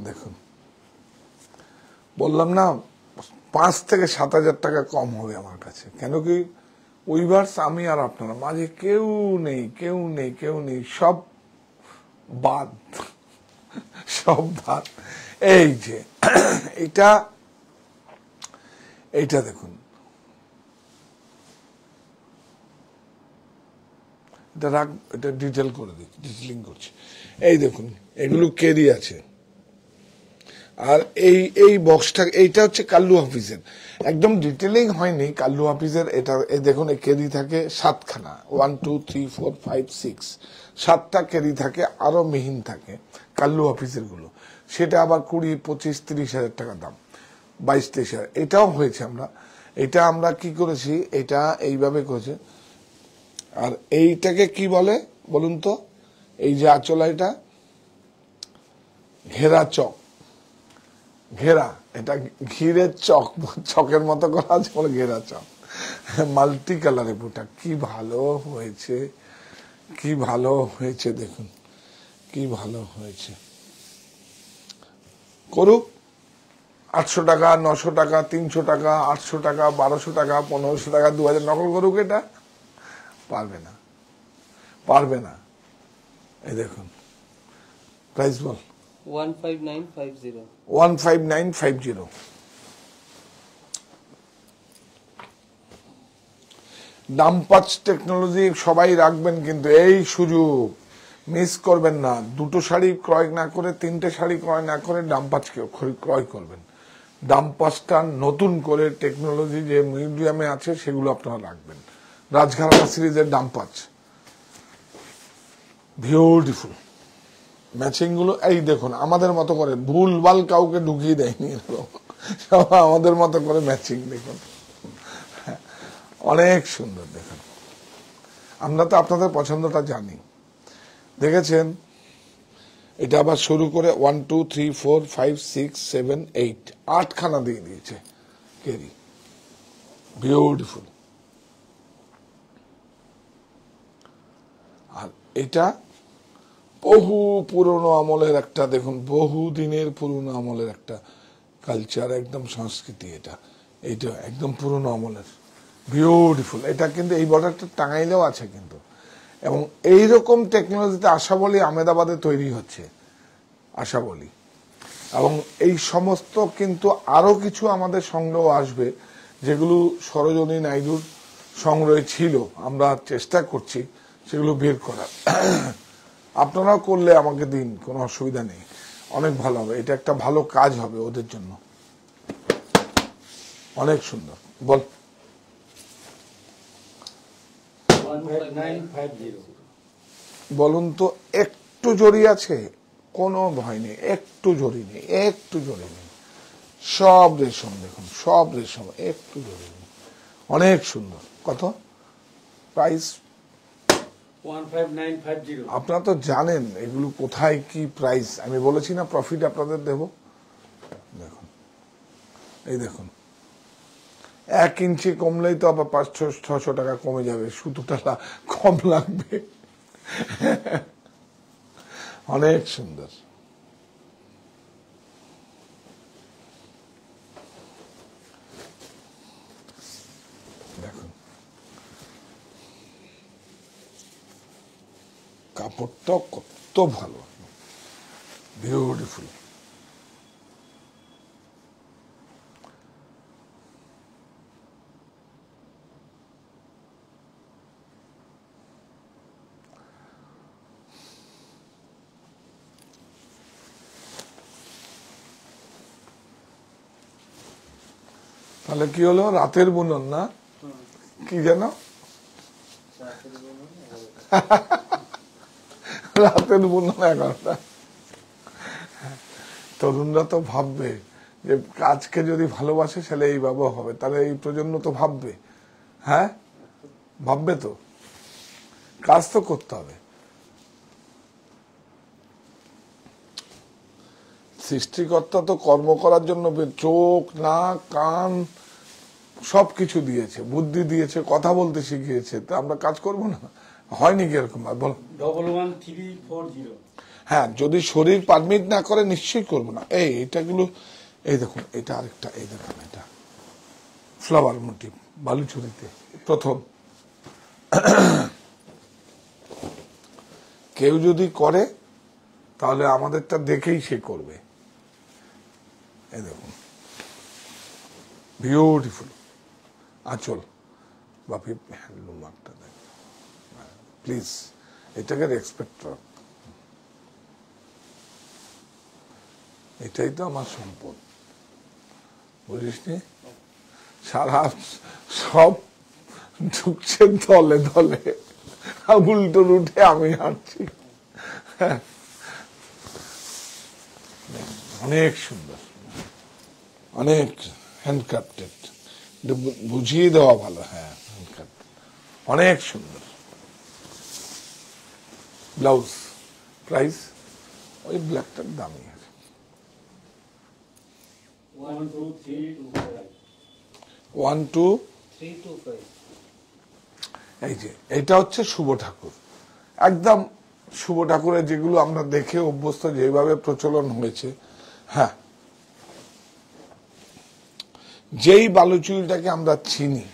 দেখুন বললাম না 5 থেকে 7,000 টাকা কম হবে আমার কাছে। কেন কি উইভার্স আমি আর আপনারা, মাঝে কেউ নেই, কেউ নেই, কেউ নেই, সব বাদ, সব বাদ। এই যে এইটা, এইটা দেখুন, এটা রাখ, এটা ডিটেল করে দিচ্ছি, ডিটেলিং করছি। এই দেখুন এগুলো কেরি আছে, আর এই বক্সটা, এইটা হচ্ছে কাল্লু হাফিজের, একদম ডিটেলিং হয়নি কাল্লু হাফিজের। এটা এই দেখুন, এই কেরি থাকে 7খানা, 1 2 3 4 5 6, 7টা কেরি থাকে, আরো মিহিন থাকে কাল্লু হাফিজের গুলো। সেটা আবার 20 25 30 হাজার টাকা দাম, 22 23 হাজার। এটাও হয়েছে আমরা, এটা আমরা কি করেছি, এটা এইভাবে করেছে। আর এইটাকে কি বলে বলুন তো, এই যে আঁচলা, এটা ঘেরা চক, ঘেরা, এটা ঘিরের চক, চকের মতো করা আছে বলে ঘেরা চক, মাল্টি কালারের বুটা, কি ভালো হয়েছে। কি ভালো হয়েছে দেখুন, কি ভালো হয়েছে। করুক 800 টাকা, 900 টাকা, 300 টাকা, 800 টাকা, 1200 টাকা, 1500 টাকা, 2000 নকল করুক, এটা পারবে না, পারবে না। এই দেখুন প্রাইস বল, 15950। 15950। ডাম্পাচ টেকনোলজি সবাই রাখবেন, কিন্তু এই সুযোগ মিস করবেন না। দুটো শাড়ি ক্রয় না করে, তিনটে শাড়ি ক্রয় না করে ডাম্পাচকে ক্রয় করবেন। ডাম্পাচটা নতুন করে টেকনোলজি যে মিউজিয়ামে আছে সেগুলো আপনারা রাখবেন। রাজঘরানা সিরিজের ডাম্পাচ বিউটিফুল। ম্যাচিং গুলো এই দেখুন, আমাদের মতো করে ভুলভাল কাউকে ঢুকিয়ে দেয়নি এরকম, সব আমাদের মতো করে ম্যাচিং। দেখুন অনেক সুন্দর। দেখুন আমরা তো আপনাদের পছন্দটা জানি, দেখেছেন। এটা আবার শুরু করে 1 2 3 4 5 6 7 8 8খানা দিয়ে দিয়েছে কেরি, বিউটিফুল। আর এটা বহু পুরনো আমলের একটা, দেখুন বহু দিনের পুরনো আমলের একটা কালচার, একদম সংস্কৃতি। এটা একদম পুরনো আমলের, বিউটিফুল। এটা কিন্তু এই বর্ডারটা টাঙাইলেও আছে কিন্তু, এবং এইরকম টেকনোলজিতে আশা বলি আহমেদাবাদে তৈরি হচ্ছে, আশা বলি। এবং এই সমস্ত কিন্তু আরো কিছু আমাদের সংগ্রহ আসবে, যেগুলো সরোজিনী নাইডুর সংগ্রহে ছিল, আমরা চেষ্টা করছি সেগুলো বের করার। আপনারাও করলে আমাকে দিন, কোনো অসুবিধা নেই, অনেক ভালো হবে। এটা একটা ভালো কাজ হবে ওদের জন্য, অনেক সুন্দর। বল 15950। বলুন তো, একটু জড়ি আছে? কোনো ভয় নেই, একটু জড়ি নেই, একটু জড়ি নেই। সব রেশম, দেখুন সব রেশম, একটু জড়ি নেই, অনেক সুন্দর। কত প্রাইস? 15950। আপনারা তো জানেন এগুলো কোথায় কি প্রাইস, আমি বলেছি না প্রফিট আপনাদের দেব। দেখুন এই দেখুন, 1 ইঞ্চি কমলেই তো আবার 500-600 টাকা কমে যাবে, সুতোটা কম লাগবে। অনেক সুন্দর। দেখুন কাপড়টা কত ভালো, বিউটিফুল। তাহলে কি হলো? রাতের বুনন না কি যেন, রাতের বুনন 11টা। তরুণরা তো ভাববে যে কাজকে যদি ভালোবাসে তাহলে এইভাবে হবে, তাহলে এই প্রজন্ম তো ভাববে, হ্যাঁ ভাববে তো, কাজ তো করতে হবে। সৃষ্টিকর্তা তো কর্ম করার জন্য চোখ, নাক, কান সবকিছু দিয়েছে, বুদ্ধি দিয়েছে, কথা বলতে শিখিয়েছে, তা আমরা কাজ করব না? হয়নি কি এরকম? বল। 11340। হ্যাঁ, যদি শরীর পারমিট না করে নিশ্চয়ই করবো না। এটাগুলো এই দেখুন, এটা আরেকটা, এই দেখুন এটা ফ্লাওয়ার মোটিভ বালুচুরিতে প্রথম। কেউ যদি করে তাহলে আমাদেরটা দেখেই সে করবে। এই দেখুন বিউটিফুল আঁচল, বাপি হ্যান্ডলুম মার্কটা দেখ প্লিজ, এটাকে রেসপেক্ট রাখ। এটাই তো আমার সম্পদ, বুঝিস নি? সারা সব ঢুকছে দলে দলে, উল্টো রুটে আমি হাঁটছি। অনেক সুন্দর, অনেক হ্যান্ডক্রাফটেড, বুঝিয়ে দেওয়া ভালো। হ্যাঁ, হ্যান্ডক্রাফটেড অনেক সুন্দর। ব্লাউজ প্রাইস ওই ব্ল্যাকটার দামি আছে। 12325। 1 2 325। এই যে এটা হচ্ছে শুভ ঠাকুর, একদম শুভ ঠাকুরের যেগুলো আমরা দেখে অভ্যস্ত, যেভাবে প্রচলন হয়েছে। হ্যাঁ, যেই বালুচুরিটাকে আমরা চিনি,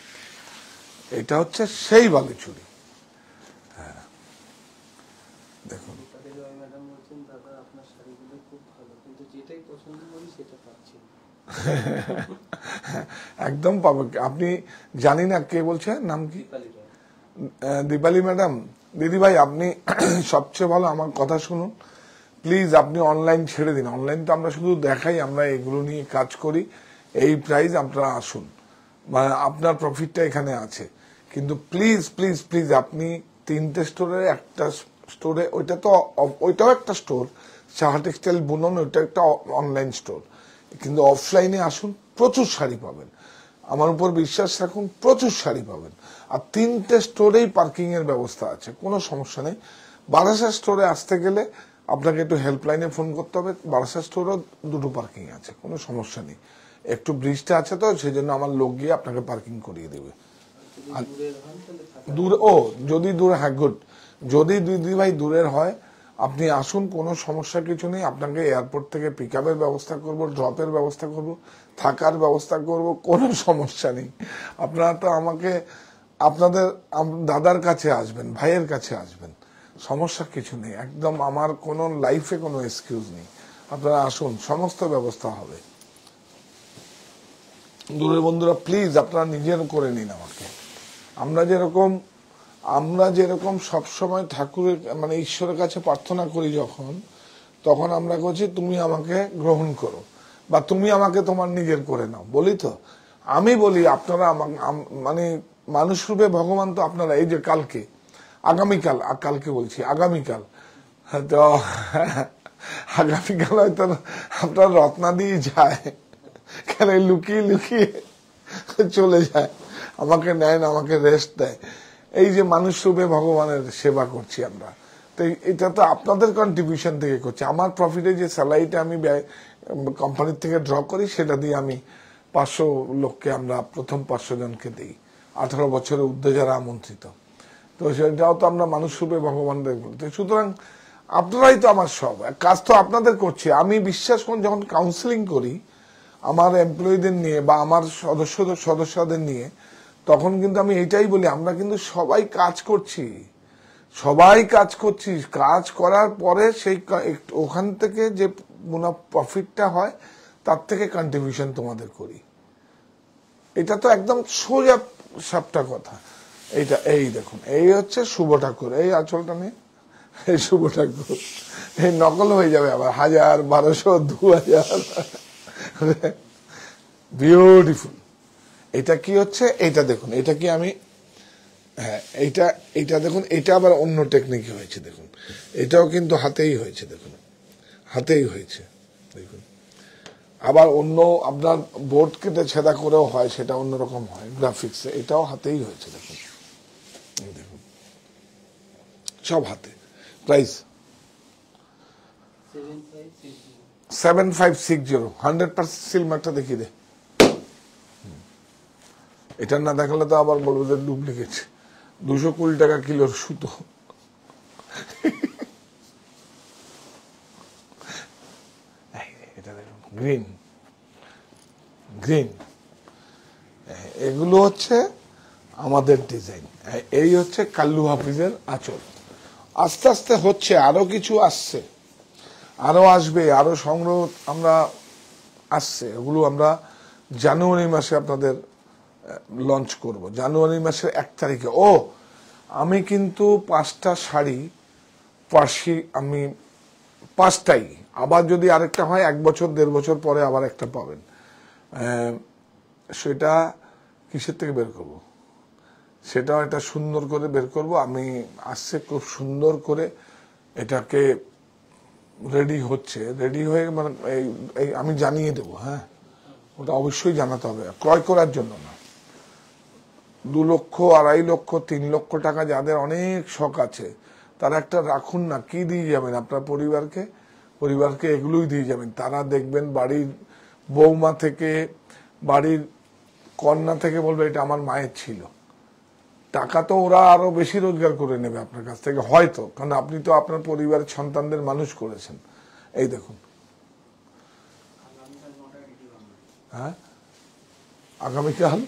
এটা হচ্ছে সেই বালুচুরি। হ্যাঁ, দেখুন তাদের রয় ম্যাডাম বলছেন, দাদা আপনার শাড়িগুলো খুব ভালো, কিন্তু যেটাই পছন্দ করি সেটা পাচ্ছি না। একদম পাবে। আপনি জানি না কে বলছে, নাম কি? দীপালি রয়। দীপালি ম্যাডাম, দিদি ভাই আপনি সবচেয়ে ভালো আমার কথা শুনুন প্লিজ। আপনি অনলাইন ছেড়ে দিন। অনলাইন তো আমরা শুধু দেখাই, আমরা এগুলো নিয়ে কাজ করি। এই প্রাইস আপনারা আসুন, মানে আপনার প্রফিটটা এখানে আছে। কিন্তু প্লিজ প্লিজ প্লিজ আপনি 3টে স্টোরের একটা স্টোরে, ওইটাও একটা স্টোর, সাহা টেক্সটাইল বুনন, ওইটা একটা অনলাইন স্টোর। কিন্তু অফলাইনে আসুন, প্রচুর শাড়ি পাবেন, আমার উপর বিশ্বাস রাখুন, প্রচুর শাড়ি পাবেন। আর 3টে স্টোরেই পার্কিং এর ব্যবস্থা আছে, কোনো সমস্যা নেই। বারাসা স্টোরে আসতে গেলে আপনাকে একটু হেল্পলাইনে ফোন করতে হবে। বারাসা স্টোরেও 2টো পার্কিং আছে, কোনো সমস্যা নেই। একটু ব্রিজটা আছে তো, সেই জন্য আমার লোক গিয়ে আপনাকে পার্কিং করিয়ে দেবে। যদি দূরের হন তাহলে থাকা দূরে, যদি দূরে, হ্যাঁ গুড। যদি দিদি ভাই দূরের হয় আপনি আসুন, কোনো সমস্যা কিছু নেই। আপনাকে এয়ারপোর্ট থেকে পিক আপের ব্যবস্থা করব, ড্রপের ব্যবস্থা করব, থাকার ব্যবস্থা করব, কোনো সমস্যা নেই। আপনারা তো আমাকে আপনাদের দাদার কাছে আসবেন, ভাইয়ের কাছে আসবেন, সমস্যা কিছু নেই। একদম আমার কোনো লাইফে কোনো এক্সকিউজ নেই। আপনারা আসুন, সমস্ত ব্যবস্থা হবে। দূরের বন্ধুরা প্লিজ আপনারা নিজের করে নিন আমাকে। আমরা যেরকম সবসময় ঠাকুরের মানে ঈশ্বরের কাছে প্রার্থনা করি, তখন আমরা করছি তুমি আমাকে গ্রহণ করো, বা তুমি আমাকে তোমার নিজের করে নাও, বলি তো। আমি বলি আপনারা মানে মানুষ রূপে ভগবান তো আপনারা। এই যে কালকে বলছি আগামীকাল, তো আগামীকাল হয়তো আপনার রত্না দিয়ে যায়, কেন লুকিয়ে লুকিয়ে চলে যায়, আমাকে নেয় না, আমাকে রেস্ট দেয়। এই যে মানুষ রূপে ভগবানের সেবা করছি আমরা, তো এটা তো আপনাদের কন্ট্রিবিউশন থেকে করছি। আমার প্রফিটে যে স্যালারিটা আমি কোম্পানির থেকে ড্র করি, সেটা দিয়ে আমি 500 লোককে, আমরা প্রথম 500 জনকে দিই, 18 বছরের ঊর্ধ্বে যারা আমন্ত্রিত। তো সেটাও তো আমরা মানুষ রূপে ভগবানদের বলতে। সুতরাং আপনারাই তো আমার সব, কাজ তো আপনাদের করছি। আমি বিশ্বাস করুন, যখন কাউন্সিলিং করি আমার এমপ্লয়ীদের নিয়ে বা আমার সদস্যদের নিয়ে, তখন কিন্তু আমি এইটাই বলি, আমরা কিন্তু সবাই কাজ করছি, কাজ করার পরে সেই ওখান থেকে যে প্রফিটটা হয় তার থেকে কন্ট্রিবিউশন তোমাদের করি। এটা তো একদম সোজা সাপটা কথা। এই দেখুন, এই হচ্ছে শুভ ঠাকুর, এই আঁচলটা নেই, এই শুভ ঠাকুর। এই নকল হয়ে যাবে আবার 1000, 1200, 2000। বিউটিফুল। এটা কি হচ্ছে, এটা দেখুন, এটা কি আমি, হ্যাঁ এইটা দেখুন, এটা আবার অন্য টেকনিকে হয়েছে দেখুন। এটাও কিন্তু হাতেই হয়েছে, দেখুন হাতেই হয়েছে দেখুন। আবার অন্য আপনার বোর্ড কেটে ছেদা করেও হয়, সেটা অন্যরকম হয় গ্রাফিক্সে। এটাও হাতেই হয়েছে দেখুন, এই দেখুন সব হাতে। প্রাইস 7560। 100% সিলমারটা দেখিয়ে দে। এটা না দেখালে তো আবার বলবো যে ডুপ্লিকেট। 220 টাকা কিলোর সুতো। এটা দেখুন, গ্রিন। এগুলো হচ্ছে আমাদের ডিজাইন। এই হচ্ছে কাল্লু হাফিজের আঁচল। আস্তে আস্তে হচ্ছে, আরো কিছু আসছে, আরো আসবে, আরো সংগ্রহ আমরা আসছে। ওগুলো আমরা জানুয়ারি মাসে আপনাদের লঞ্চ করব, জানুয়ারি মাসের 1 তারিখে। আমি কিন্তু 5টা শাড়ি পার্সি, আমি 5টাই, আবার যদি আরেকটা হয় 1 বছর 1.5 বছর পরে আবার একটা পাবেন। সেটা কিসের থেকে বের করব, সেটাও এটা সুন্দর করে বের করব। আমি আসছে খুব সুন্দর করে, এটাকে রেডি হচ্ছে, রেডি হয়ে মানে আমি জানিয়ে দেব। হ্যাঁ, ওটা অবশ্যই জানাতে হবে, ক্রয় করার জন্য না। 2 লক্ষ, 2.5 লক্ষ, 3 লক্ষ টাকা যাদের অনেক শখ আছে, তারা একটা রাখুন না। কি দিয়ে যাবেন আপনার পরিবারকে এগুলোই দিয়ে যাবেন। তারা দেখবেন বাড়ির বৌমা থেকে, বাড়ির কন্যা থেকে বলবে এটা আমার মায়ের ছিল, টাকা তো ওরা আরো বেশি রোজগার করে নেবে আপনার কাছ থেকে হয়তো, কারণ আপনি তো আপনার পরিবারের সন্তানদের মানুষ করেছেন। এই দেখুন, হ্যাঁ আগামীকাল,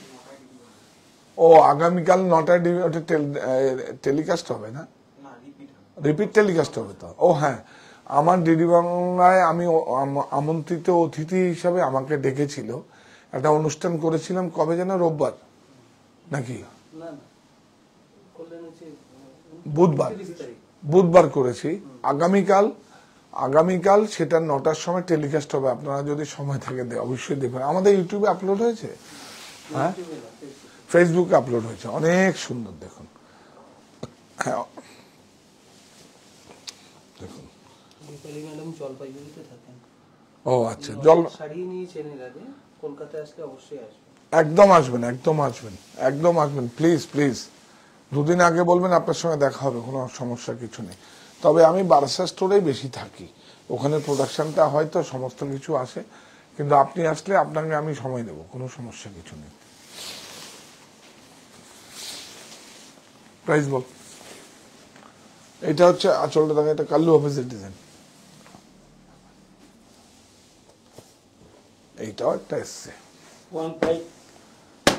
ও আগামীকাল 9টায় ওটা টেলিকাস্ট হবে না, রিপিট টেলিকাস্ট হবে তো। ও হ্যাঁ, আমার ডিডি বাংলায় আমি আমন্ত্রিত অতিথি হিসাবে আমাকে ডেকেছিল, একটা অনুষ্ঠান করেছিলাম, কবে যেন, রোববার নাকি না না, করলেন হচ্ছে বুধবার, 30 তারিখ। বুধবার করেছি। আগামীকাল সেটা 9টার সময় টেলিকাস্ট হবে। আপনারা যদি সময় থাকে অবশ্যই দেখবেন। আমাদের ইউটিউবে আপলোড হয়েছে, হ্যাঁ ফেসবুকে আপলোড হয়েছে, অনেক সুন্দর। দেখুন, হ্যাঁ দেখুন, দীপালি ম্যাডাম জলপাইগুড়িতে থাকেন। ও আচ্ছা, জল সারিয়ে নিয়েছেন এর আগে, কলকাতায় আসলে অবশ্যই আসবেন। একদম আসবেন, একদম আসবেন, একদম আসবেন, প্লিজ প্লিজ। দুদিন আগে বলবেন, আপনার সঙ্গে দেখা হবে, কোনো সমস্যা কিছু নেই। তবে আমি বারাসা স্টোরেই বেশি থাকি, ওখানে প্রোডাকশনটা হয়তো সমস্ত কিছু আসে, কিন্তু আপনি আসলে আপনাকে আমি সময় দেবো, কোনো সমস্যা কিছু নেই। প্রাইস বল। এটা হচ্ছে আঁচলটা, দেখা, এটা কাল্লু অফিসের ডিজাইন। এইটাও একটা এসছে।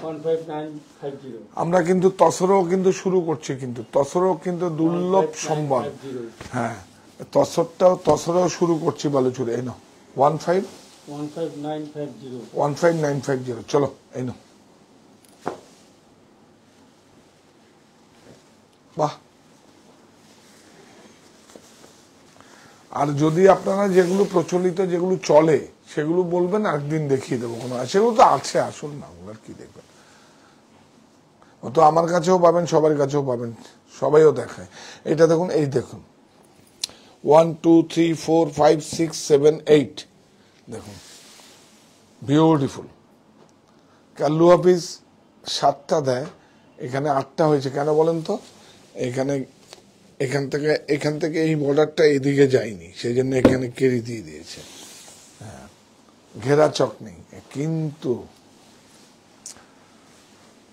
151950 আমরা কিন্তু তসরও কিন্তু শুরু করছি, কিন্তু তসরও কিন্তু দুর্লভ সম্বল। হ্যাঁ, তসরও শুরু করছি বালুচুরে। এই নাও 15950। চলো এই নাও। বাহ। আর যদি আপনারা যেগুলো প্রচলিত, যেগুলো চলে, সেগুলো বলবেন, একদিন দেখিয়ে দেবো, কোনো, সেগুলো তো আছে, আসুন না, ওগুলোর কি দেখবেন। ও তো আমার কাছেও পাবেন, সবার কাছেও পাবেন, সবাইও দেখায়। এটা দেখুন, এই দেখুন 1 2 3 4 5 6 7 8, দেখুন বিউটিফুল। কাল্লু অফিস 7টা দেয়, এখানে 8টা হয়েছে কেন বলেন তো? এখান থেকে এই বর্ডারটা এদিকে যায়নি, সেই জন্য এখানে কেরি দিয়ে দিয়েছে। হ্যাঁ, ঘেরা চক নেই, কিন্তু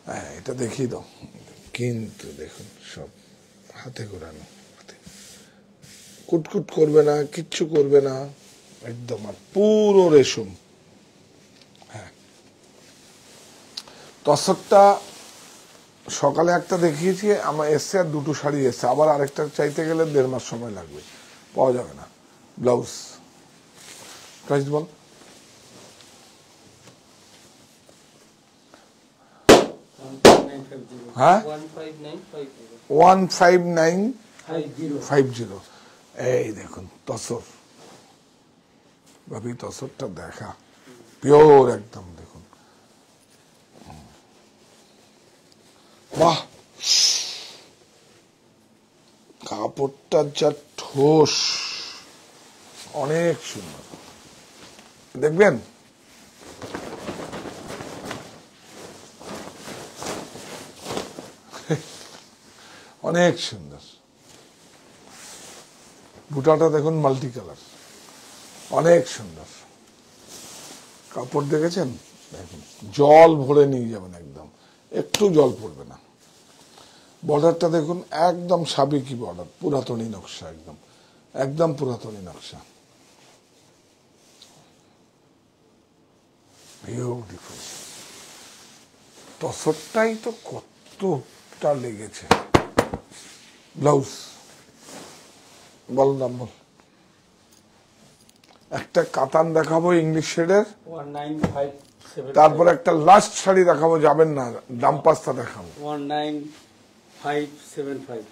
হ্যাঁ এটা দেখিয়ে দাও, কিন্তু দেখুন সব হাতে ঘোরানো, কুটকুট করবে না, কিচ্ছু করবে না, একদম আর পুরো রেশম। হ্যাঁ, তসরটা সকালে একটা দেখিয়েছি, আমার এসছে, আর 2টো শাড়ি এসছে, আবার আরেকটা চাইতে গেলে 1.5 মাস সময় লাগবে, পাওয়া যাবে না। ব্লাউজ প্রাইস বল। 151950 হ্যাঁ 15950। 15950। এই দেখুন তসর, ভাবি তসরটা দেখা, পিওর একদম, দেখুন বাহ, কাপড়টা যা ঠোস, অনেক সুন্দর, দেখবেন। অনেক সুন্দর, বুটাটা দেখুন মাল্টি কালার, অনেক সুন্দর কাপড়, দেখেছেন? দেখুন জল ভরে নিয়ে যাবেন, একদম একটু জল পড়বে না। বর্ডারটা দেখুন, একদম সাবেকি বর্ডার, পুরাতনী নকশা, একদম একদম পুরাতনী নকশা, বিউটিফুল। তসরটাই তো কতটা লেগেছে। ব্লাউজ বল, দাম বল। একটা কাতান দেখাবো ইংলিশ শেডের, 19575 তারপর একটা লাস্ট শাড়ি দেখাবো, যাবেন না, দাম পাস্তা দেখাবো। 19575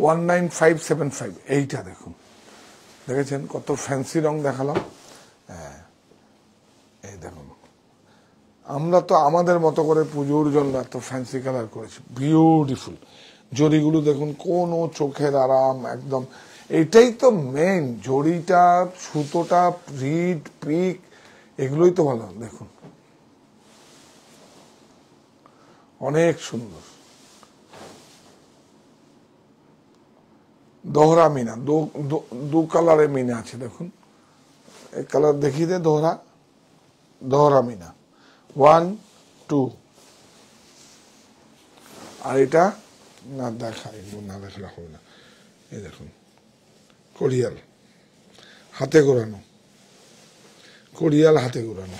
19575। এইটা দেখুন, দেখেছেন কত ফ্যান্সি রং দেখালাম? হ্যাঁ, এই দেখুন, আমরা তো আমাদের মতো করে পুজোর জন্য এত ফ্যান্সি কালার করেছি, বিউটিফুল। জরিগুলো দেখুন, কোনো চোখের আরাম, একদম। এটাই তো মেন, জরিটা, সুতোটা, রিড, পিক, এগুলোই তো ভালো। দেখুন অনেক সুন্দর, দোহরা মিনা, দু কালারে মিনা আছে, দেখুন এক কালার দেখিয়ে দে, দোহরা মিনা 1 2, আর এটা না দেখাই, না দেখালে হবে না। এই দেখুন কোরিয়াল হাতে ঘোরানো, কোরিয়াল হাতে ঘোরানো,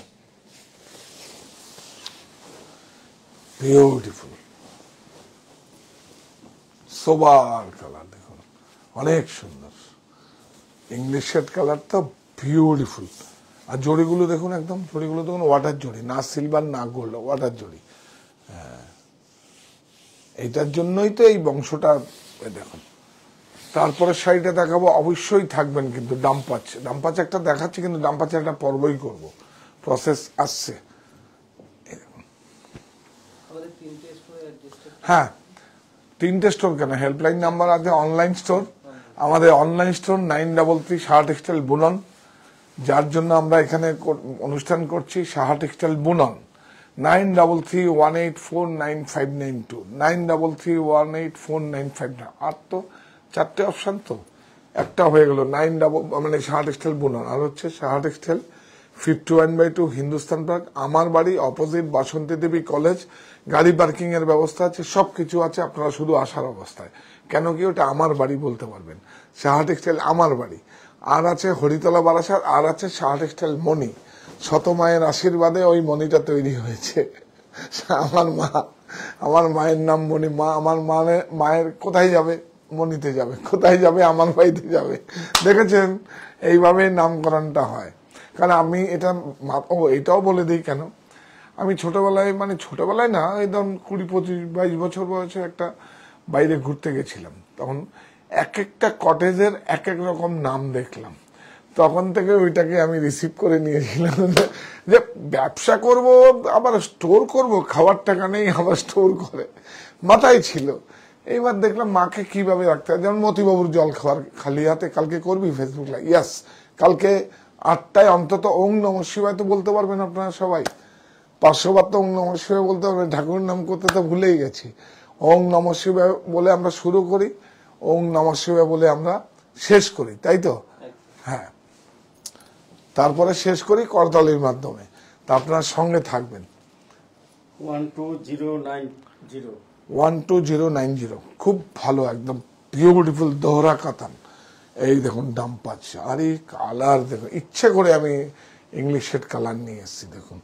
বিউটিফুল সোবার কালার, দেখুন অনেক সুন্দর ইংলিশ শেড কালারটা বিউটিফুল। আর জড়িগুলো দেখুন, একদম জড়িগুলো দেখুন ওয়াটার জড়ি, না সিলভার না গোল্ড, ওয়াটার জড়ি। এইটার জন্যই তো এই বংশটা। দেখুন তারপরে শাড়িটা দেখাবো, অবশ্যই থাকবেন কিন্তু ডাম্পাচ। ডাম্পাচ একটা দেখাচ্ছি, কিন্তু ডাম্পাচে একটা পর্বই করব, প্রসেস আসছে। আমাদের 3টে স্টোরে অ্যাড্রেসটা হ্যাঁ, 3টে স্টোর কেন, হেল্পলাইন নাম্বার আছে, অনলাইন স্টোর। আমাদের অনলাইন স্টোর 9333 সাহা টেক্সটাইল বুনন, যার জন্য আমরা এখানে অনুষ্ঠান করছি। সাহা টেক্সটাইল বুনন 9331849592, 9331849592। আর তো 4টে অপশন, তো একটা হয়ে গেল 9 মানে সাহা টেক্সটাইল বুনন। আর হচ্ছে সাহা টেক্সটাইল 51/2 হিন্দুস্তান পার্ক, আমার বাড়ি অপোজিট বাসন্তী দেবী কলেজ। গাড়ি পার্কিং এর ব্যবস্থা আছে, সবকিছু আছে, আপনারা শুধু আসার অবস্থায়। কেন কি ওটা আমার বাড়ি বলতে পারবেন, সাহা টেক্সটাইল আমার বাড়ি। আর আছে হরিতলা বারাসাত, আর আছে সাহা টেক্সটাইল মণি। শত মায়ের আশীর্বাদে ওই মণিটা তৈরি হয়েছে। আমার মায়ের নাম মণি। মা আমার মায়ের কোথায় যাবে, মণিতে যাবে, কোথায় যাবে, আমার বাড়িতে যাবে। দেখেছেন, এইভাবে নামকরণটা হয়। কারণ আমি এটাও বলে দিই কেন, আমি ছোটবেলায়, মানে ছোটবেলায় না, এই ধরুন 20-25-22 বছর বয়সে একটা বাইরে ঘুরতে গেছিলাম। তখন এক একটা কটেজের এক এক রকম নাম দেখলাম। তখন থেকে ওইটাকে আমি রিসিভ করে নিয়েছিলাম যে ব্যবসা করব, আবার স্টোর করব, খাওয়ার টাকা নেই আবার স্টোর করে, মাথায় ছিল। এইবার দেখলাম মাকে কিভাবে রাখতে হয়। যেমন মতিবাবুর জল খাওয়ার, খালি হাতে কালকে করবি ফেসবুক লাইভ, ইয়াস, কালকে 8টায় অন্তত ওং নমঃ শিবায় তো বলতে পারবেন আপনারা সবাই। 500 বার তো ওং নমঃ শিবায় বলতে পারবেন, ঠাকুরের নাম করতে তো ভুলেই গেছি। ওং নমঃ শিবায় বলে আমরা শুরু করি, ওং নমঃ শিবায় বলে আমরা শেষ করি, তাই তো? হ্যাঁ, তারপরে শেষ করি করতালির মাধ্যমে। তা আপনারা সঙ্গে থাকবেন। 12090 12090, খুব ভালো, একদম বিউটিফুল দোহরা কাতান। এই দেখুন ডাম্পাচ, আর এই কালার দেখুন, ইচ্ছে করে আমি ইংলিশ শেড কালার নিয়ে এসেছি। দেখুন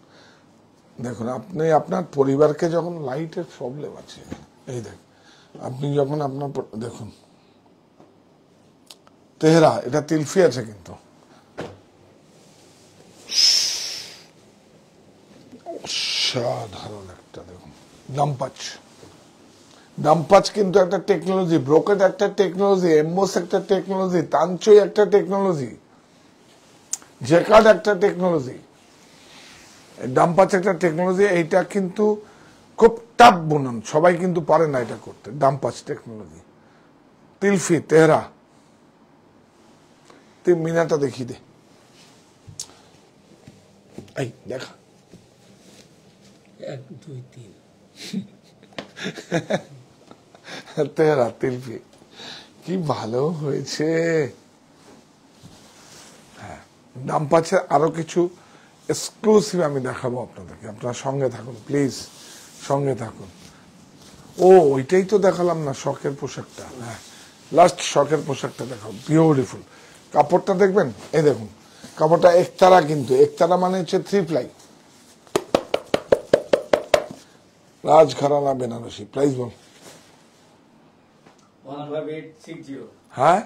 দেখুন, আপনি আপনার পরিবারকে যখন, লাইটের প্রবলেম আছে, এই দেখুন, আপনি যখন আপনার দেখুন তেহরা, এটা তিলফি আছে কিন্তু, সাধারণ একটা দেখুন ডাম্পাচ। ডাম্পাচ কিন্তু একটা টেকনোলজি, ব্রোকেট একটা টেকনোলজি, এমবোস একটা টেকনোলজি, তানচই একটা টেকনোলজি, জেকার্ড একটা টেকনোলজি, ডাম্পাচ একটা টেকনোলজি। এইটা কিন্তু খুব টাফ বুনন, সবাই কিন্তু পারে না এটা করতে। ডাম্পাচ টেকনোলজি, তিলফি, তেহরা। তুই মিনাটা দেখি দে, এই দেখা 1 2 3 তেহরা তিলফি, কি ভালো হয়েছে। হ্যাঁ, ডাম্পাচের আরো কিছু এক্সক্লুসিভ আমি দেখাবো আপনাদেরকে, আপনারা সঙ্গে থাকুন প্লিজ, সঙ্গে থাকুন। ও ওইটাই তো দেখালাম না, শখের পোশাকটা। হ্যাঁ, লাস্ট শখের পোশাকটা দেখাবো, বিউটিফুল। কাপড়টা দেখবেন, এই দেখুন কাপড়টা একতারা, কিন্তু একতারা মানে হচ্ছে 3 প্লাই, রাজঘরানা বেনারসি। প্রাইস বল। 15860 হ্যাঁ,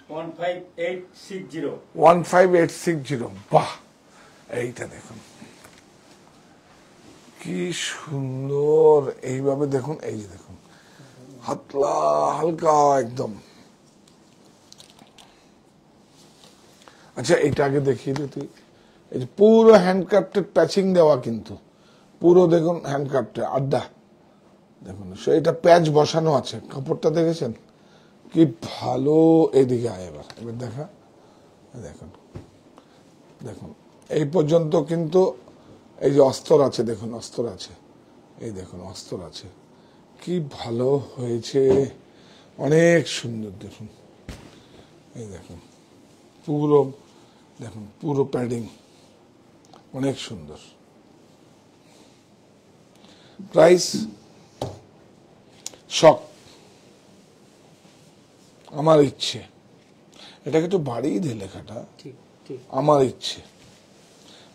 15860 15860। বাহ, এইটা দেখুন কি সুন্দর। এইভাবে দেখুন, এই যে দেখুন হাতলা হালকা একদম। আচ্ছা, এইটা আগে দেখিয়ে দিই তুই। এই যে পুরো হ্যান্ডক্রাফটেড প্যাচিং দেওয়া, কিন্তু পুরো দেখুন হ্যান্ডক্রাফটেড আড্ডা দেখুন, এটা প্যাচ বসানো আছে। কাপড়টা দেখেছেন কি ভালো। এদিকে আয়, এবার এবার দেখা, দেখুন দেখুন এই পর্যন্ত কিন্তু এই যে অস্তর আছে, দেখুন অস্তর আছে, এই দেখুন অস্তর আছে, কি ভালো হয়েছে, অনেক সুন্দর। দেখুন এই দেখুন পুরো, দেখুন পুরো প্যাডিং, অনেক সুন্দর। প্রাইস শখ আমার ইচ্ছে, এটাকে একটু বাড়িয়ে দে লেখাটা, ঠিক ঠিক। আমার ইচ্ছে।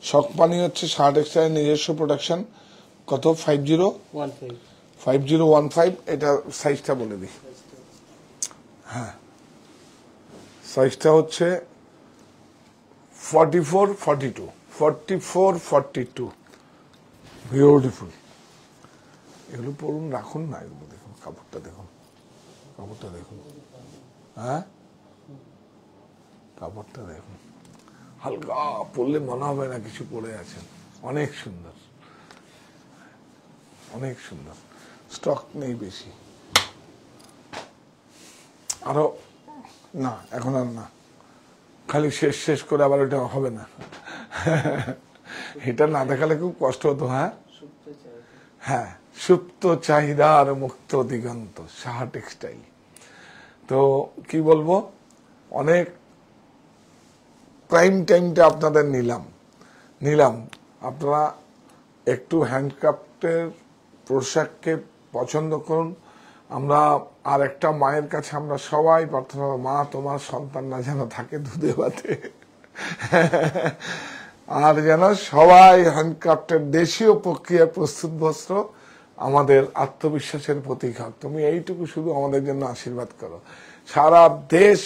শখ পানি হচ্ছে সাহা টেক্সটাইল নিজস্ব প্রোডাকশন। কত? 5015। এটা সাইজটা বলে দিই। হ্যাঁ, সাইজটা হচ্ছে 44-42। বিউটিফুল। এগুলো পড়ুন, রাখুন না, এগুলো দেখুন, কাপড়টা দেখুন, কাপড়টা দেখুন। হ্যাঁ, কাপড়টা দেখুন, হালকা পরলে মনে হবে না কিছু পরে আছেন। অনেক সুন্দর, অনেক সুন্দর। স্টক নেই বেশি। আরো না, এখন আর না, খালি শেষ করে আবার ওটা হবে না। এটা না দেখালে খুব কষ্ট হতো। হ্যাঁ সুপ্ত চাহিদা। হ্যাঁ, সুপ্ত চাহিদার মুক্ত দিগন্ত, সাহা টেক্সটাইল। তো কি বলবো, অনেক প্রাইম টাইমটা আপনাদের নিলাম। আপনারা একটু হ্যান্ডক্রাফটের পোশাককে পছন্দ করুন। আমরা আর একটা মায়ের কাছে আমরা সবাই প্রার্থনা, মা তোমার সন্তানরা যেন থাকে দুধে ভাতে, আর যেন সবাই হ্যান্ডক্রাফটের দেশীয় প্রক্রিয়ায় প্রস্তুত বস্ত্র আমাদের আত্মবিশ্বাসের প্রতীক হোক। তুমি এইটুকু শুধু আমাদের জন্য আশীর্বাদ করো। সারা দেশ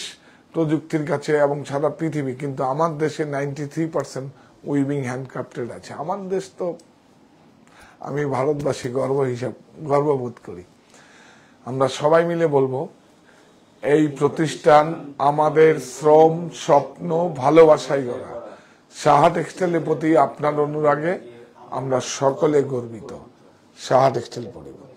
প্রযুক্তির কাছে এবং সারা পৃথিবী, কিন্তু আমার দেশে 93% উইভিং হ্যান্ডক্রাফটেড আছে। আমার দেশ তো, আমি ভারতবাসী গর্ববোধ করি। আমরা সবাই মিলে বলবো, এই প্রতিষ্ঠান আমাদের শ্রম, স্বপ্ন, ভালোবাসায় গড়া। সাহা টেক্সটাইলের প্রতি আপনার অনুরাগে আমরা সকলে গর্বিত। সাহা টেক্সটাইল পরিবার।